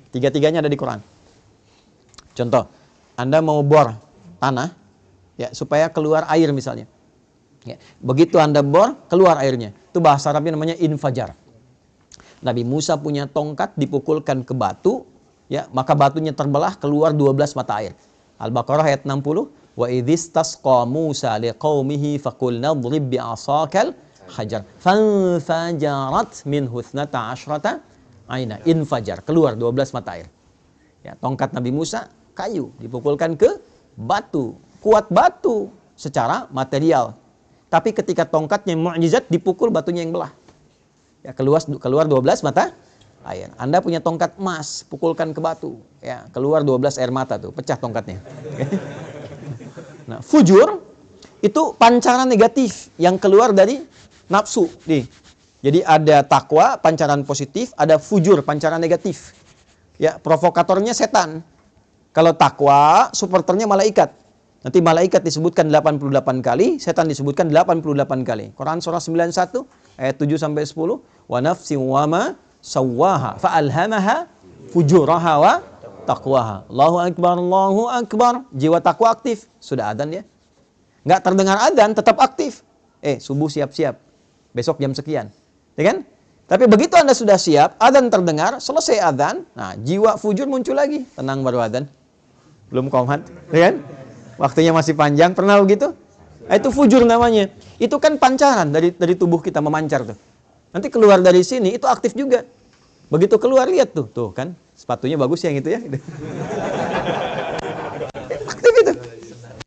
Tiga-tiganya ada di Quran. Contoh, Anda mau bor tanah, ya supaya keluar air misalnya. Ya, begitu Anda bor, keluar airnya. Itu bahasa Arabnya namanya infajar. Nabi Musa punya tongkat, dipukulkan ke batu, ya maka batunya terbelah, keluar 12 mata air. Al-Baqarah ayat 60. Wa idzistasqa Musa liqaumihi faqulna idrib bi'asakal hajar fanfajarat minhu 12 aina, infajar, keluar 12 mata air. Ya, tongkat Nabi Musa kayu dipukulkan ke batu, kuat batu secara material. Tapi ketika tongkatnya mukjizat dipukul batunya yang belah. Ya, keluar 12 mata air. Anda punya tongkat emas, pukulkan ke batu, ya, keluar 12 air mata tuh, pecah tongkatnya. Nah, fujur itu pancaran negatif yang keluar dari nafsu nih. Jadi ada takwa, pancaran positif, ada fujur, pancaran negatif. Ya, provokatornya setan. Kalau takwa, supporternya malaikat. Nanti malaikat disebutkan 88 kali, setan disebutkan 88 kali. Quran surah 91 ayat 7 sampai 10. Wa nafsin wa ma sawwaha fa alhamaha fujuraha wa taqwaha. Allahu akbar, Allahu akbar. Jiwa takwa aktif. Sudah adzan ya? Enggak terdengar adzan, tetap aktif. Subuh siap-siap. Besok jam sekian. Ya kan? Tapi begitu Anda sudah siap, adzan terdengar, selesai adzan, nah jiwa fujur muncul lagi. Tenang baru adzan. Belum qomat, ya kan? Waktunya masih panjang, pernah begitu? Nah, itu fujur namanya. Itu kan pancaran dari tubuh kita memancar tuh. Nanti keluar dari sini itu aktif juga. Begitu keluar lihat tuh kan, sepatunya bagus yang itu ya. Aktif itu.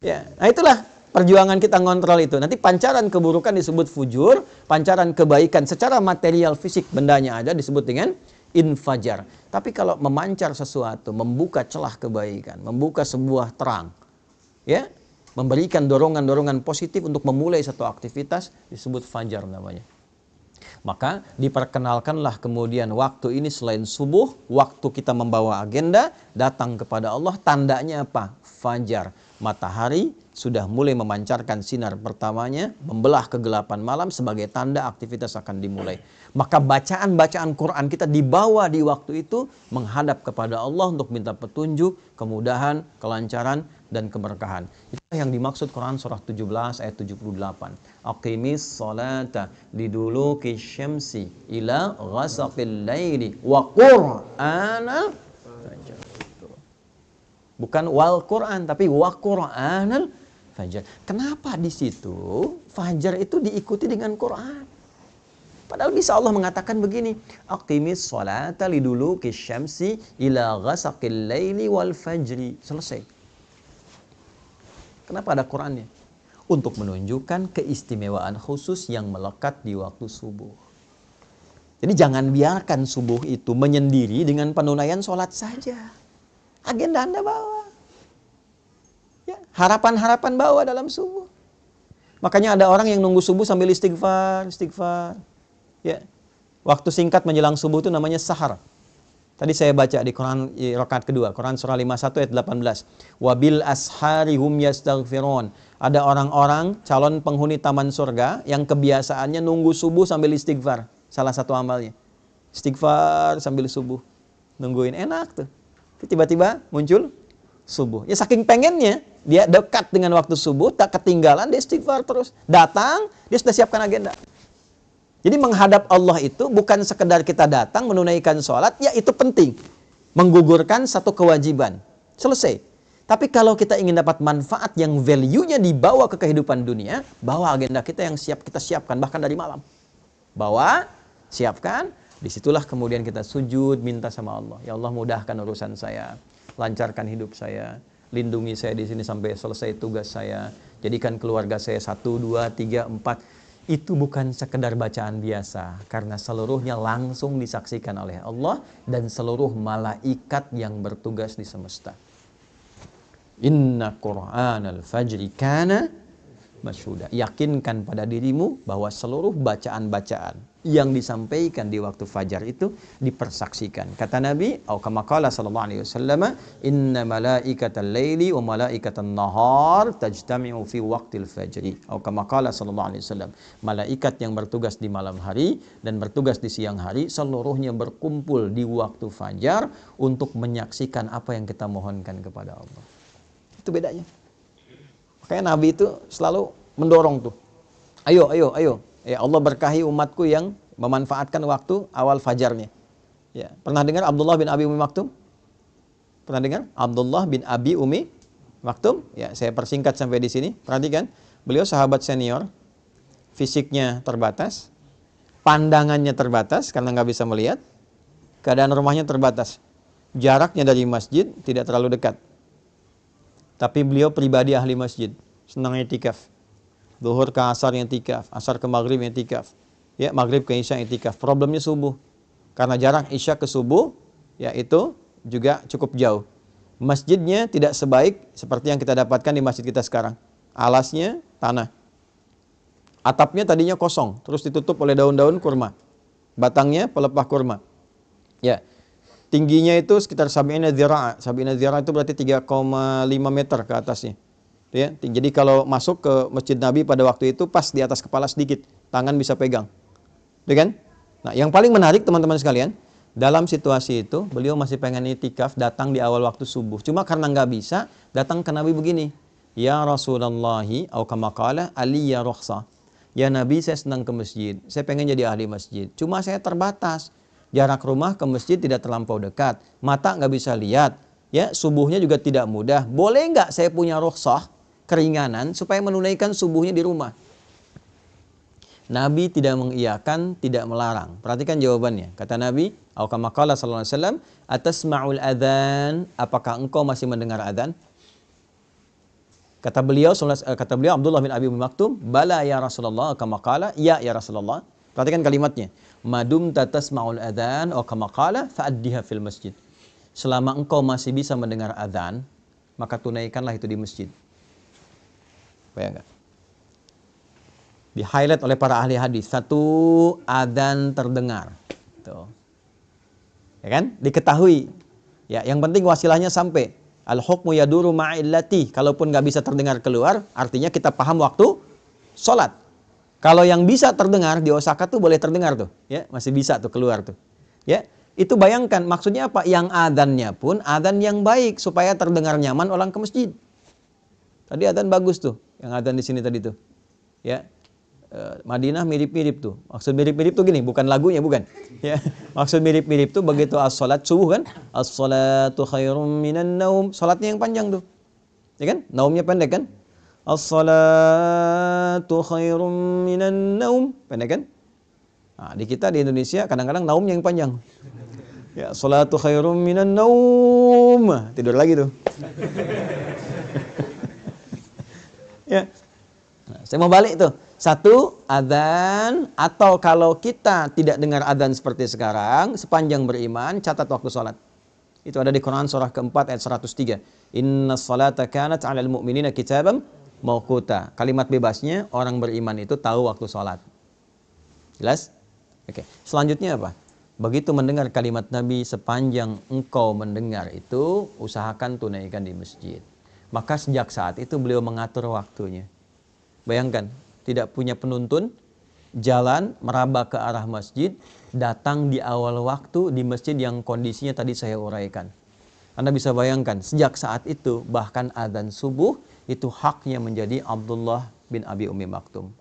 Ya, nah itulah perjuangan kita ngontrol itu. Nanti pancaran keburukan disebut fujur, pancaran kebaikan secara material fisik bendanya ada disebut dengan infajar. Tapi kalau memancar sesuatu, membuka celah kebaikan, membuka sebuah terang, ya, memberikan dorongan-dorongan positif untuk memulai satu aktivitas disebut fajar namanya. Maka diperkenalkanlah kemudian waktu ini selain subuh, waktu kita membawa agenda, datang kepada Allah, tandanya apa? Fajar. Matahari sudah mulai memancarkan sinar pertamanya, membelah kegelapan malam sebagai tanda aktivitas akan dimulai. Maka bacaan-bacaan Quran kita dibawa di waktu itu menghadap kepada Allah untuk minta petunjuk, kemudahan, kelancaran, dan keberkahan. Itulah yang dimaksud Quran surah 17 ayat 78. Aqimis salata liduluki syamsi ila ghasaqil laili wa qur'anal fajr. Bukan wal Quran, tapi wa Qur'anal fajar. Kenapa di situ fajar itu diikuti dengan Quran? Padahal bisa Allah mengatakan begini, aqimis sholata liduluki syamsi ila ghasaqil laili wal fajri. Selesai. Kenapa ada Qurannya? untuk menunjukkan keistimewaan khusus yang melekat di waktu subuh. Jadi jangan biarkan subuh itu menyendiri dengan penunaian sholat saja. Agenda Anda bawa. Ya, harapan-harapan bawa dalam subuh. Makanya ada orang yang nunggu subuh sambil istighfar. Ya. Waktu singkat menjelang subuh itu namanya sahar. Tadi saya baca di Quran rakaat kedua, Quran surah 51 ayat 18. Wabil ashari hum yastaghfirun. Ada orang-orang calon penghuni taman surga yang kebiasaannya nunggu subuh sambil istighfar. Salah satu amalnya. Istighfar sambil subuh. Nungguin enak tuh. Tiba-tiba muncul subuh. Ya saking pengennya dia dekat dengan waktu subuh, tak ketinggalan, dia istighfar terus. Datang, dia sudah siapkan agenda. Jadi menghadap Allah itu bukan sekedar kita datang menunaikan sholat, ya itu penting. Menggugurkan satu kewajiban. Selesai. Tapi kalau kita ingin dapat manfaat yang value-nya dibawa ke kehidupan dunia, bawa agenda kita yang kita siapkan, bahkan dari malam. Bawa, siapkan, disitulah kemudian kita sujud, minta sama Allah. Ya Allah mudahkan urusan saya, lancarkan hidup saya, lindungi saya di sini sampai selesai tugas saya, jadikan keluarga saya 1, 2, 3, 4. Itu bukan sekedar bacaan biasa, karena seluruhnya langsung disaksikan oleh Allah dan seluruh malaikat yang bertugas di semesta. Inna Qur'anal fajri kana masyhuda. Yakinkan pada dirimu bahwa seluruh bacaan-bacaan yang disampaikan di waktu fajar itu dipersaksikan. Kata Nabi, atau kama qala sallallahu alaihi wasallam, inna malaikatal laili wa malaikatan nahar tajtami'u fi waqtil fajri. Atau kama qala sallallahu alaihi wasallam, malaikat yang bertugas di malam hari dan bertugas di siang hari seluruhnya berkumpul di waktu fajar untuk menyaksikan apa yang kita mohonkan kepada Allah. Itu bedanya. Makanya Nabi itu selalu mendorong tuh. Ayo. Ya Allah berkahi umatku yang memanfaatkan waktu awal fajarnya. Ya, pernah dengar Abdullah bin Abi Umi Maktum? Pernah dengar? Abdullah bin Abi Umi Maktum? Ya, saya persingkat sampai di sini. Perhatikan, beliau sahabat senior, fisiknya terbatas, pandangannya terbatas karena nggak bisa melihat, keadaan rumahnya terbatas, jaraknya dari masjid tidak terlalu dekat. Tapi beliau pribadi ahli masjid, senang i'tikaf. Zuhur ke asar yang i'tikaf, asar ke maghrib yang i'tikaf. Ya, maghrib ke isya i'tikaf. Problemnya subuh. Karena jarak isya ke subuh, ya itu juga cukup jauh. Masjidnya tidak sebaik seperti yang kita dapatkan di masjid kita sekarang. Alasnya tanah. Atapnya tadinya kosong, terus ditutup oleh daun-daun kurma. Batangnya pelepah kurma. Ya. Tingginya itu sekitar sab'ina dzira'. Sab'ina dzira' itu berarti 3,5 meter ke atasnya. Ya, jadi kalau masuk ke Masjid Nabi pada waktu itu pas di atas kepala sedikit, tangan bisa pegang. Ya kan? Nah, yang paling menarik teman-teman sekalian, dalam situasi itu beliau masih pengen i'tikaf, datang di awal waktu subuh. Cuma karena nggak bisa, datang ke Nabi begini. Ya Rasulullahi, atau kama qala aliyya rukhsah. Ya Nabi, saya senang ke masjid. Saya pengen jadi ahli masjid. Cuma saya terbatas. Jarak rumah ke masjid tidak terlampau dekat. Mata nggak bisa lihat. Ya, subuhnya juga tidak mudah. Boleh nggak saya punya rukhsah, keringanan, supaya menunaikan subuhnya di rumah? Nabi tidak mengiyakan, tidak melarang. Perhatikan jawabannya. Kata Nabi, atau kama qala sallallahu alaihi wasallam, atasma'ul adzan, apakah engkau masih mendengar adzan? Kata beliau Abdullah bin Abi Maktum, bala ya Rasulullah, kama qala, ya Rasulullah. Perhatikan kalimatnya. Madum tatasma'ul adzan, atau kama qala, fa'addiha fil masjid. Selama engkau masih bisa mendengar adzan, maka tunaikanlah itu di masjid. Bayangkan. Di-highlight oleh para ahli hadis. Satu, adzan terdengar. Tuh. Ya kan? Diketahui. Ya, yang penting wasilahnya sampai. Al-hukmu yaduru ma'illati. Kalaupun nggak bisa terdengar keluar, artinya kita paham waktu sholat. Kalau yang bisa terdengar di Osaka tuh boleh terdengar tuh, ya, masih bisa tuh keluar tuh. Ya, itu bayangkan maksudnya apa? Yang adzannya pun adzan yang baik supaya terdengar nyaman orang ke masjid. Tadi adzan bagus tuh, yang adzan di sini tadi tuh. Ya. Madinah mirip-mirip tuh. Maksud mirip-mirip tuh gini, bukan lagunya, bukan. Ya. Maksud mirip-mirip tuh begitu as-salat subuh kan? As-salatu khairum minan naum. Salatnya yang panjang tuh. Ya kan? Naumnya pendek kan? As-salatu khairum minan naum. Pendek kan? Nah, di kita di Indonesia kadang-kadang naumnya yang panjang. Ya, salatu khairum minan naum. Tidur lagi tuh. Ya. Saya mau balik tuh. Satu, adzan, atau kalau kita tidak dengar adzan seperti sekarang, sepanjang beriman, catat waktu sholat. Itu ada di Quran surah keempat ayat 103. Inna salata kanat 'alal mu'minina kitaban mawquta. Kalimat bebasnya, orang beriman itu tahu waktu sholat. Jelas? Oke. Selanjutnya apa? Begitu mendengar kalimat Nabi, sepanjang engkau mendengar itu, usahakan tunaikan di masjid. Maka sejak saat itu beliau mengatur waktunya. Bayangkan, tidak punya penuntun, jalan meraba ke arah masjid, datang di awal waktu di masjid yang kondisinya tadi saya uraikan. Anda bisa bayangkan, sejak saat itu bahkan adzan subuh itu haknya menjadi Abdullah bin Abi Ummi Maktum.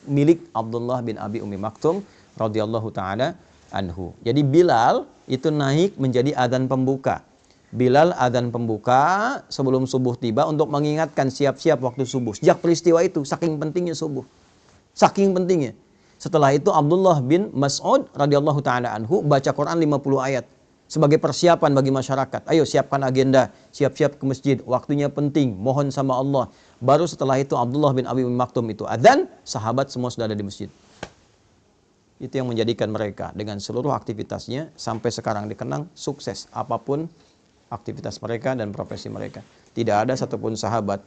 Milik Abdullah bin Abi Ummi Maktum radhiyallahu taala anhu. Jadi Bilal itu naik menjadi adzan pembuka. Bilal adzan pembuka sebelum subuh tiba untuk mengingatkan siap-siap waktu subuh. Sejak peristiwa itu, saking pentingnya subuh. Saking pentingnya. Setelah itu Abdullah bin Mas'ud radhiyallahu taala anhu baca Quran 50 ayat sebagai persiapan bagi masyarakat. Ayo siapkan agenda, siap-siap ke masjid, waktunya penting, mohon sama Allah. Baru setelah itu Abdullah bin Abi Maktum itu adzan, sahabat semua sudah ada di masjid. Itu yang menjadikan mereka dengan seluruh aktivitasnya sampai sekarang dikenang sukses apapun aktivitas mereka dan profesi mereka. Tidak ada satupun sahabat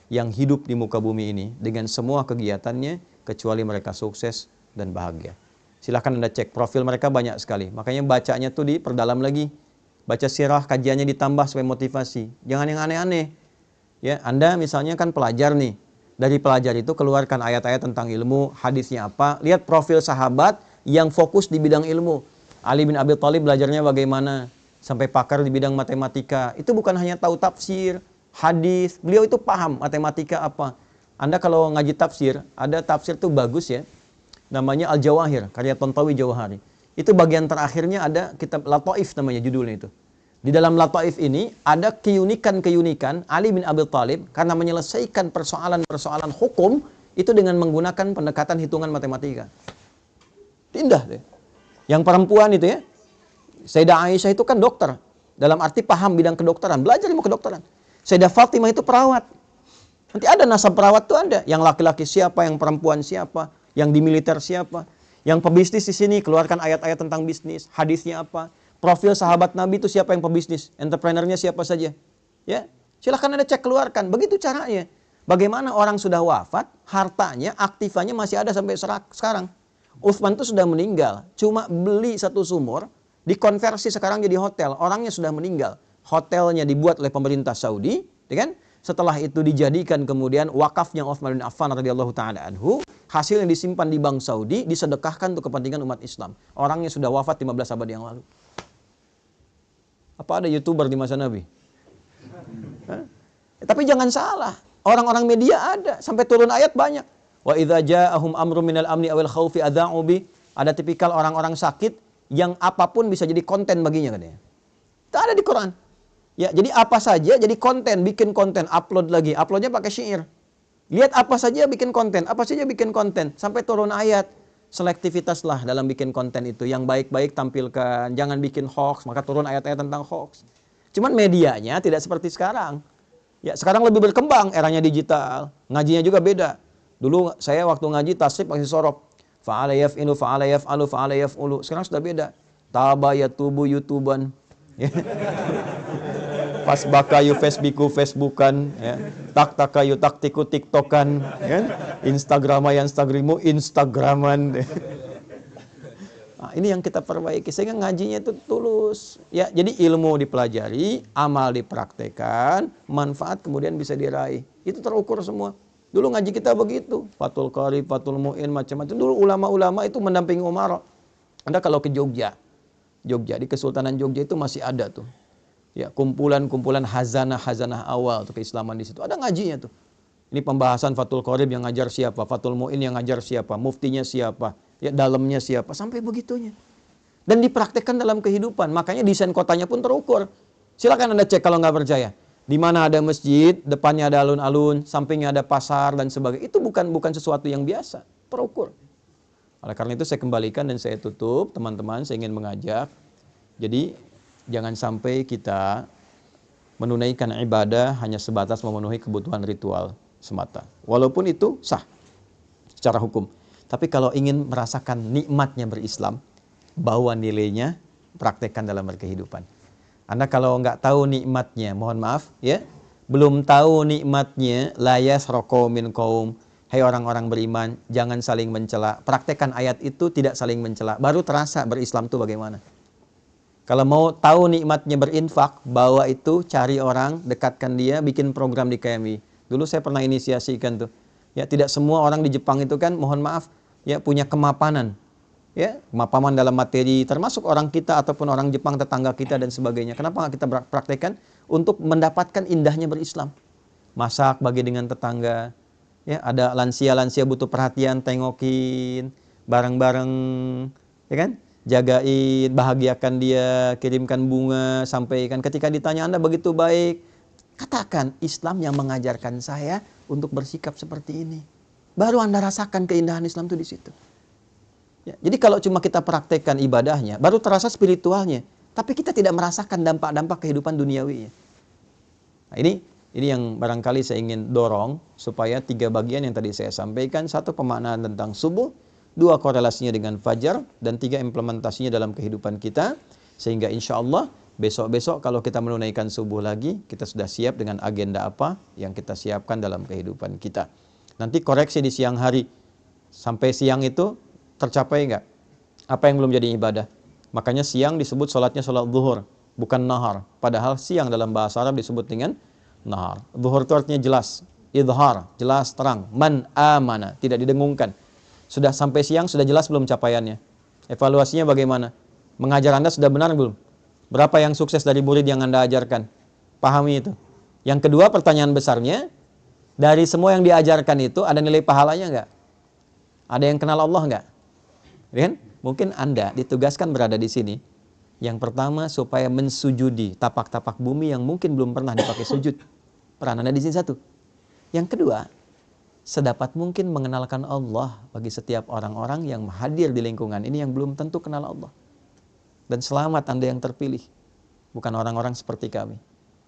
yang hidup di muka bumi ini dengan semua kegiatannya kecuali mereka sukses dan bahagia. Silahkan Anda cek profil mereka banyak sekali. Makanya bacanya tuh diperdalam lagi. Baca sirah, kajiannya ditambah supaya motivasi. Jangan yang aneh-aneh. Ya, Anda misalnya kan pelajar nih. Dari pelajar itu keluarkan ayat-ayat tentang ilmu, hadisnya apa. Lihat profil sahabat yang fokus di bidang ilmu. Ali bin Abi Thalib belajarnya bagaimana? Sampai pakar di bidang matematika. Itu bukan hanya tahu tafsir, hadis. Beliau itu paham matematika apa. Anda kalau ngaji tafsir, ada tafsir tuh bagus ya. Namanya Al-Jawahir, karya Tontawi Jawahari. Itu bagian terakhirnya ada kitab Lataif namanya judulnya itu. Di dalam Lataif ini ada keunikan-keunikan Ali bin Abi Thalib karena menyelesaikan persoalan-persoalan hukum itu dengan menggunakan pendekatan hitungan matematika. Indah deh. Yang perempuan itu ya. Sayyidah Aisyah itu kan dokter. Dalam arti paham bidang kedokteran. Belajar ilmu kedokteran. Sayyidah Fatimah itu perawat. Nanti ada nasab perawat tuh ada. Yang laki-laki siapa, yang perempuan siapa, yang di militer siapa. Yang pebisnis di sini keluarkan ayat-ayat tentang bisnis. Hadisnya apa. Profil sahabat Nabi itu siapa yang pebisnis. Entrepreneurnya siapa saja. Ya, silahkan Anda cek keluarkan. Begitu caranya. Bagaimana orang sudah wafat, hartanya, aktifannya masih ada sampai sekarang. Utsman itu sudah meninggal. Cuma beli satu sumur. Dikonversi sekarang jadi hotel. Orangnya sudah meninggal. Hotelnya dibuat oleh pemerintah Saudi, ya kan? Setelah itu dijadikan kemudian wakafnya Utsman bin Affan radhiyallahu taala anhu, hasil yang disimpan di bank Saudi disedekahkan untuk kepentingan umat Islam. Orangnya sudah wafat 15 abad yang lalu. Apa ada YouTuber di masa Nabi? Tapi jangan salah, orang-orang media ada, sampai turun ayat banyak. Wa idza ja'ahum amrun minal amni awil khaufi adza'u bi. Ada tipikal orang-orang sakit yang apapun bisa jadi konten baginya katanya. Itu ada di Quran. Ya, jadi apa saja jadi konten, bikin konten, upload lagi. Uploadnya pakai syair. Lihat apa saja bikin konten, apa saja bikin konten. Sampai turun ayat. Selektivitaslah dalam bikin konten itu. Yang baik-baik tampilkan, jangan bikin hoax. Maka turun ayat-ayat tentang hoax. Cuman medianya tidak seperti sekarang. Ya, sekarang lebih berkembang, eranya digital. Ngajinya juga beda. Dulu saya waktu ngaji tasrif pakai sorop. Fa'ala yaf'ilu, fa'ala yaf'alu, fa'ala yaf'ulu. Sekarang sudah beda. Tabayatubu YouTuban. Pas bakayu Facebookan, ya. Tak takayu taktiku TikTokan, ya. Instagraman. Nah, ini yang kita perbaiki sehingga ngajinya itu tulus. Ya, jadi ilmu dipelajari, amal dipraktekan, manfaat kemudian bisa diraih. Itu terukur semua. Dulu ngaji kita begitu. Fathul Qarib, Fathul Mu'in, macam-macam. Dulu ulama-ulama itu mendampingi Umar. Anda kalau ke Jogja, di Kesultanan Jogja itu masih ada tuh. Ya, kumpulan-kumpulan hazanah awal tuh keislaman di situ. Ada ngajinya tuh. Ini pembahasan Fathul Qarib yang ngajar siapa, Fathul Mu'in yang ngajar siapa, muftinya siapa, ya dalamnya siapa, sampai begitunya. Dan dipraktekkan dalam kehidupan. Makanya desain kotanya pun terukur. Silakan Anda cek kalau nggak percaya. Di mana ada masjid, depannya ada alun-alun, sampingnya ada pasar dan sebagainya. Itu bukan sesuatu yang biasa, terukur. Oleh karena itu saya kembalikan dan saya tutup, teman-teman, saya ingin mengajak. Jadi jangan sampai kita menunaikan ibadah hanya sebatas memenuhi kebutuhan ritual semata. Walaupun itu sah. secara hukum. Tapi kalau ingin merasakan nikmatnya berislam, bawa nilainya, praktekkan dalam berkehidupan. Anda kalau nggak tahu nikmatnya, mohon maaf ya, belum tahu nikmatnya, la yasraqu min qaum, hai orang-orang beriman, jangan saling mencela. Praktekkan ayat itu, tidak saling mencela. Baru terasa berislam itu bagaimana. Kalau mau tahu nikmatnya berinfak, bawa itu, cari orang, dekatkan dia, bikin program di KMI. Dulu saya pernah inisiasikan tuh. Ya, tidak semua orang di Jepang itu kan, mohon maaf, ya punya kemapanan. Ya, kemapanan dalam materi, termasuk orang kita ataupun orang Jepang, tetangga kita dan sebagainya. Kenapa nggak kita praktekkan untuk mendapatkan indahnya berislam? Masak bagi dengan tetangga. Ya, ada lansia-lansia butuh perhatian, tengokin, bareng-bareng, ya kan? Jagain, bahagiakan dia, kirimkan bunga, sampaikan. Ketika ditanya Anda begitu baik, katakan Islam yang mengajarkan saya untuk bersikap seperti ini. Baru Anda rasakan keindahan Islam itu di situ. Ya, jadi kalau cuma kita praktekkan ibadahnya, baru terasa spiritualnya, tapi kita tidak merasakan dampak-dampak kehidupan duniawi. Nah, ini yang barangkali saya ingin dorong supaya 3 bagian yang tadi saya sampaikan, 1 pemaknaan tentang subuh, 2 korelasinya dengan fajar, dan 3 implementasinya dalam kehidupan kita, sehingga insya Allah besok-besok kalau kita menunaikan subuh lagi, kita sudah siap dengan agenda apa yang kita siapkan dalam kehidupan kita. Nanti koreksi di siang hari, sampai siang itu tercapai enggak? Apa yang belum jadi ibadah? Makanya siang disebut sholatnya sholat zuhur, bukan nahar. Padahal siang dalam bahasa Arab disebut dengan nahar. Zuhur itu artinya jelas, idhar, jelas, terang. Man amana, tidak didengungkan. Sudah sampai siang, sudah jelas belum capaiannya? Evaluasinya bagaimana? Mengajar Anda sudah benar belum? Berapa yang sukses dari murid yang Anda ajarkan? Pahami itu. Yang kedua, pertanyaan besarnya, dari semua yang diajarkan itu, ada nilai pahalanya enggak? Ada yang kenal Allah enggak? Kan? Mungkin Anda ditugaskan berada di sini. Yang pertama, supaya mensujudi tapak-tapak bumi yang mungkin belum pernah dipakai sujud. Peran Anda di sini 1. Yang kedua, sedapat mungkin mengenalkan Allah bagi setiap orang-orang yang hadir di lingkungan ini yang belum tentu kenal Allah. Dan selamat Anda yang terpilih, bukan orang-orang seperti kami.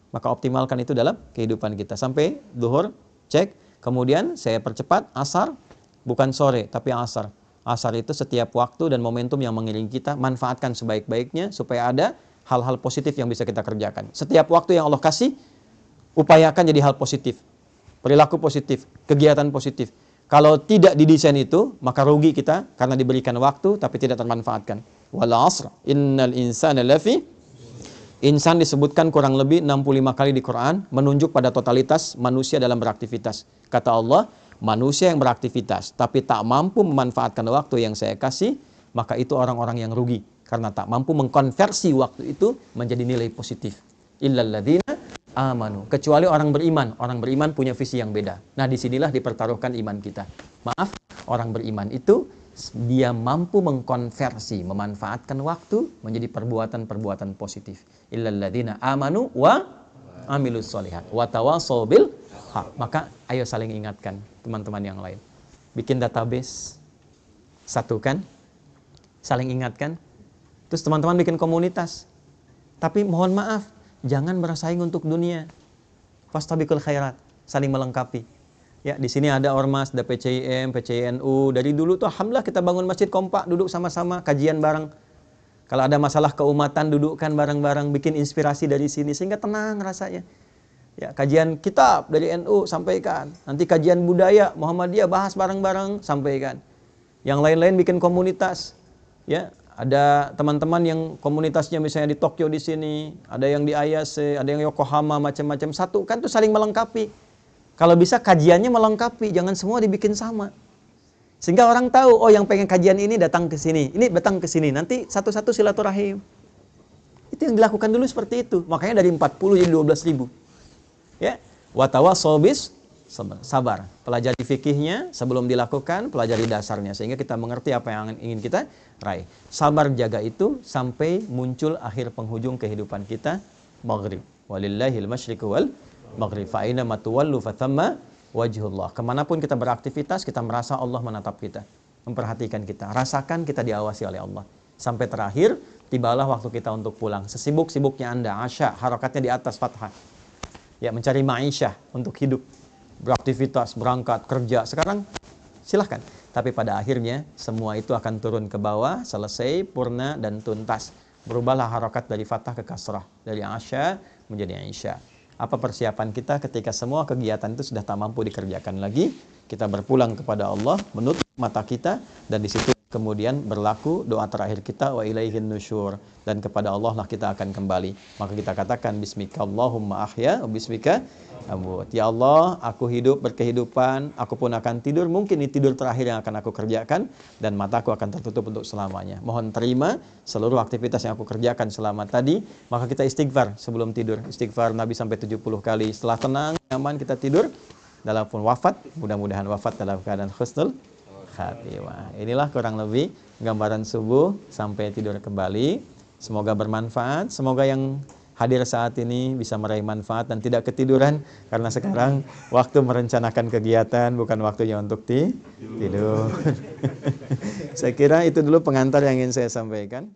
Maka optimalkan itu dalam kehidupan kita. Sampai zuhur, cek. Kemudian saya percepat, asar, bukan sore, tapi asar. Asar itu setiap waktu dan momentum yang mengiringi kita, manfaatkan sebaik-baiknya supaya ada hal-hal positif yang bisa kita kerjakan. Setiap waktu yang Allah kasih, upayakan jadi hal positif. Perilaku positif, kegiatan positif. Kalau tidak didesain itu, maka rugi kita karena diberikan waktu tapi tidak termanfaatkan. Wal 'asr, innal insana lafi. Insan disebutkan kurang lebih 65 kali di Quran, menunjuk pada totalitas manusia dalam beraktivitas. Kata Allah, manusia yang beraktivitas tapi tak mampu memanfaatkan waktu yang saya kasih, maka itu orang-orang yang rugi karena tak mampu mengkonversi waktu itu menjadi nilai positif. Illal ladzina amanu, kecuali orang beriman. Orang beriman punya visi yang beda. Nah, disinilah dipertaruhkan iman kita. Maaf, orang beriman itu dia mampu mengkonversi, memanfaatkan waktu menjadi perbuatan-perbuatan positif. Illal ladzina amanu wa amilus sholihat wa tawashaw bil haq. Maka ayo saling ingatkan teman-teman yang lain. Bikin database, satukan, saling ingatkan. Terus teman-teman bikin komunitas. Tapi mohon maaf, jangan bersaing untuk dunia. Fastabiqul khairat, saling melengkapi. Ya, di sini ada ormas, ada PCIM, PCINU. Dari dulu tuh alhamdulillah kita bangun masjid kompak, duduk sama-sama, kajian bareng. Kalau ada masalah keumatan, dudukkan bareng-bareng, bikin inspirasi dari sini sehingga tenang rasanya. Ya, kajian kitab dari NU sampaikan. Nanti kajian budaya Muhammadiyah bahas bareng-bareng, sampaikan. Yang lain-lain bikin komunitas. Ya, ada teman-teman yang komunitasnya misalnya di Tokyo di sini, ada yang di Ayase, ada yang Yokohama, macam-macam. Satu kan tuh saling melengkapi. Kalau bisa kajiannya melengkapi, jangan semua dibikin sama. Sehingga orang tahu, oh yang pengen kajian ini datang ke sini, ini datang ke sini. Nanti satu-satu silaturahim. Itu yang dilakukan dulu seperti itu. Makanya dari 40 jadi 12.000. Ya, watawassaw bis sabar. Pelajari fikihnya sebelum dilakukan, pelajari dasarnya sehingga kita mengerti apa yang ingin kita raih. Sabar jaga itu sampai muncul akhir penghujung kehidupan kita, maghrib. Walillahil masyriqu wal maghrib. Fa aina ma tuwallu fathamma wajhullah. Kemanapun kita beraktivitas, kita merasa Allah menatap kita, memperhatikan kita. Rasakan kita diawasi oleh Allah. Sampai terakhir, tibalah waktu kita untuk pulang. Sesibuk-sibuknya Anda, asya, harakatnya di atas fathah. Ya, mencari ma'isyah untuk hidup, beraktivitas, berangkat, kerja. Sekarang silahkan. Tapi pada akhirnya semua itu akan turun ke bawah, selesai, purna dan tuntas. Berubahlah harokat dari fathah ke kasrah, dari asya menjadi isya. Apa persiapan kita ketika semua kegiatan itu sudah tak mampu dikerjakan lagi? Kita berpulang kepada Allah, menutup mata kita, dan di situ kemudian berlaku doa terakhir kita, wa ilaihin nusyur, dan kepada Allah lah kita akan kembali. Maka kita katakan bismika Allahumma ahya wa bismika amut. Ya Allah, aku hidup berkehidupan, aku pun akan tidur, mungkin ini tidur terakhir yang akan aku kerjakan, dan mataku akan tertutup untuk selamanya. Mohon terima seluruh aktivitas yang aku kerjakan selama tadi. Maka kita istighfar sebelum tidur. Istighfar Nabi sampai 70 kali. Setelah tenang, nyaman, kita tidur. Dalam pun wafat, mudah-mudahan wafat dalam keadaan husnul khatimah. Inilah kurang lebih gambaran subuh sampai tidur kembali. Semoga bermanfaat. Semoga yang hadir saat ini bisa meraih manfaat dan tidak ketiduran, karena sekarang waktu merencanakan kegiatan, bukan waktunya untuk tidur. Saya kira itu dulu pengantar yang ingin saya sampaikan.